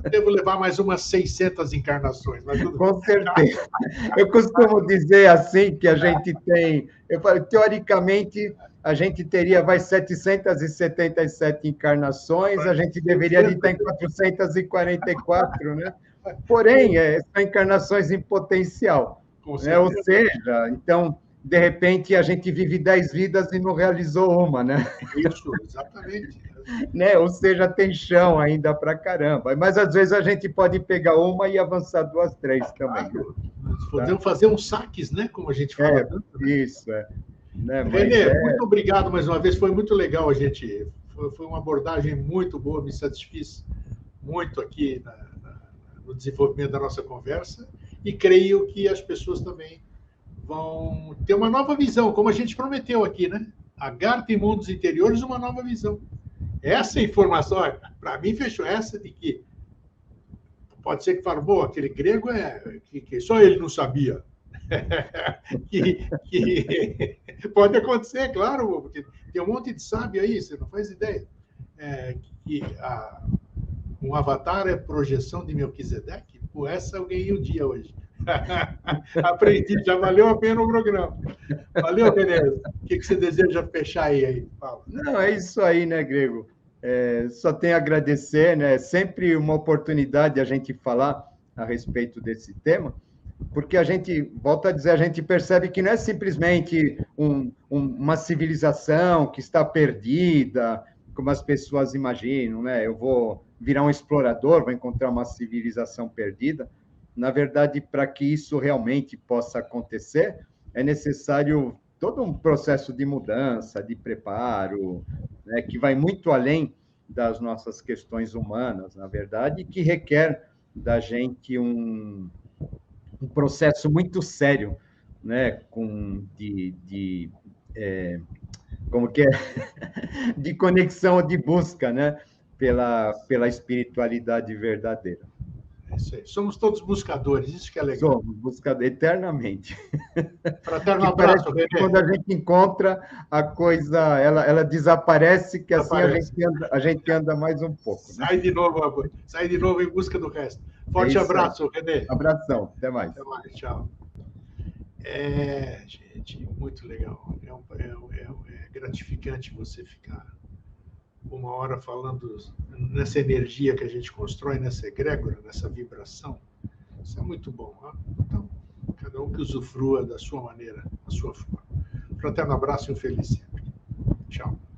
Eu devo levar mais umas 600 encarnações. Mas tudo com certeza. Eu costumo dizer assim, que a gente tem... Eu falo, teoricamente, a gente teria 777 encarnações, a gente deveria estar em 444, né? Porém, são encarnações em potencial. Né? Ou seja, então, de repente, a gente vive 10 vidas e não realizou uma, né? Isso, exatamente. Né? Ou seja, tem chão ainda para caramba. Mas, às vezes, a gente pode pegar uma e avançar 2, 3 também. Claro. Podemos fazer uns saques, né? Como a gente fala. Isso, Né? Renê, muito obrigado mais uma vez. Foi muito legal a gente... Foi uma abordagem muito boa, me satisfiz muito aqui no desenvolvimento da nossa conversa e creio que as pessoas também vão ter uma nova visão, como a gente prometeu aqui, né? A Garta em Mundos Interiores, uma nova visão. Essa informação, para mim, fechou essa de que pode ser que fale, bom, aquele grego que só ele não sabia. que pode acontecer, claro, porque tem um monte de sábio aí, você não faz ideia. Que um avatar é projeção de Melquisedeque? Pô, essa eu ganhei o dia hoje. Aprendi, já valeu a pena o programa. Valeu, Renê. O que você deseja fechar aí? Fala. Não, é isso aí, né, Grego? Só tenho a agradecer, né? Sempre uma oportunidade a gente falar a respeito desse tema, porque a gente, volta a dizer, a gente percebe que não é simplesmente uma civilização que está perdida, como as pessoas imaginam, né? Eu vou virar um explorador, vou encontrar uma civilização perdida. Na verdade, para que isso realmente possa acontecer, é necessário todo um processo de mudança, de preparo, né, que vai muito além das nossas questões humanas, na verdade, e que requer da gente um processo muito sério, né, como que é? De conexão, de busca, né, pela espiritualidade verdadeira. É isso aí. Somos todos buscadores, isso que é legal. Somos buscadores eternamente. Fraterno abraço, Renê. Quando a gente encontra, a coisa ela desaparece, que desaparece. Assim a gente anda mais um pouco. Né? Sai de novo em busca do resto. Forte abraço, Renê. Abração, até mais. Até mais, tchau. Gente, muito legal. É gratificante você ficar uma hora falando nessa energia que a gente constrói, nessa egrégora, nessa vibração. Isso é muito bom. Né? Então, cada um que usufrua da sua maneira, da sua forma. fraterno abraço e um feliz sempre. Tchau.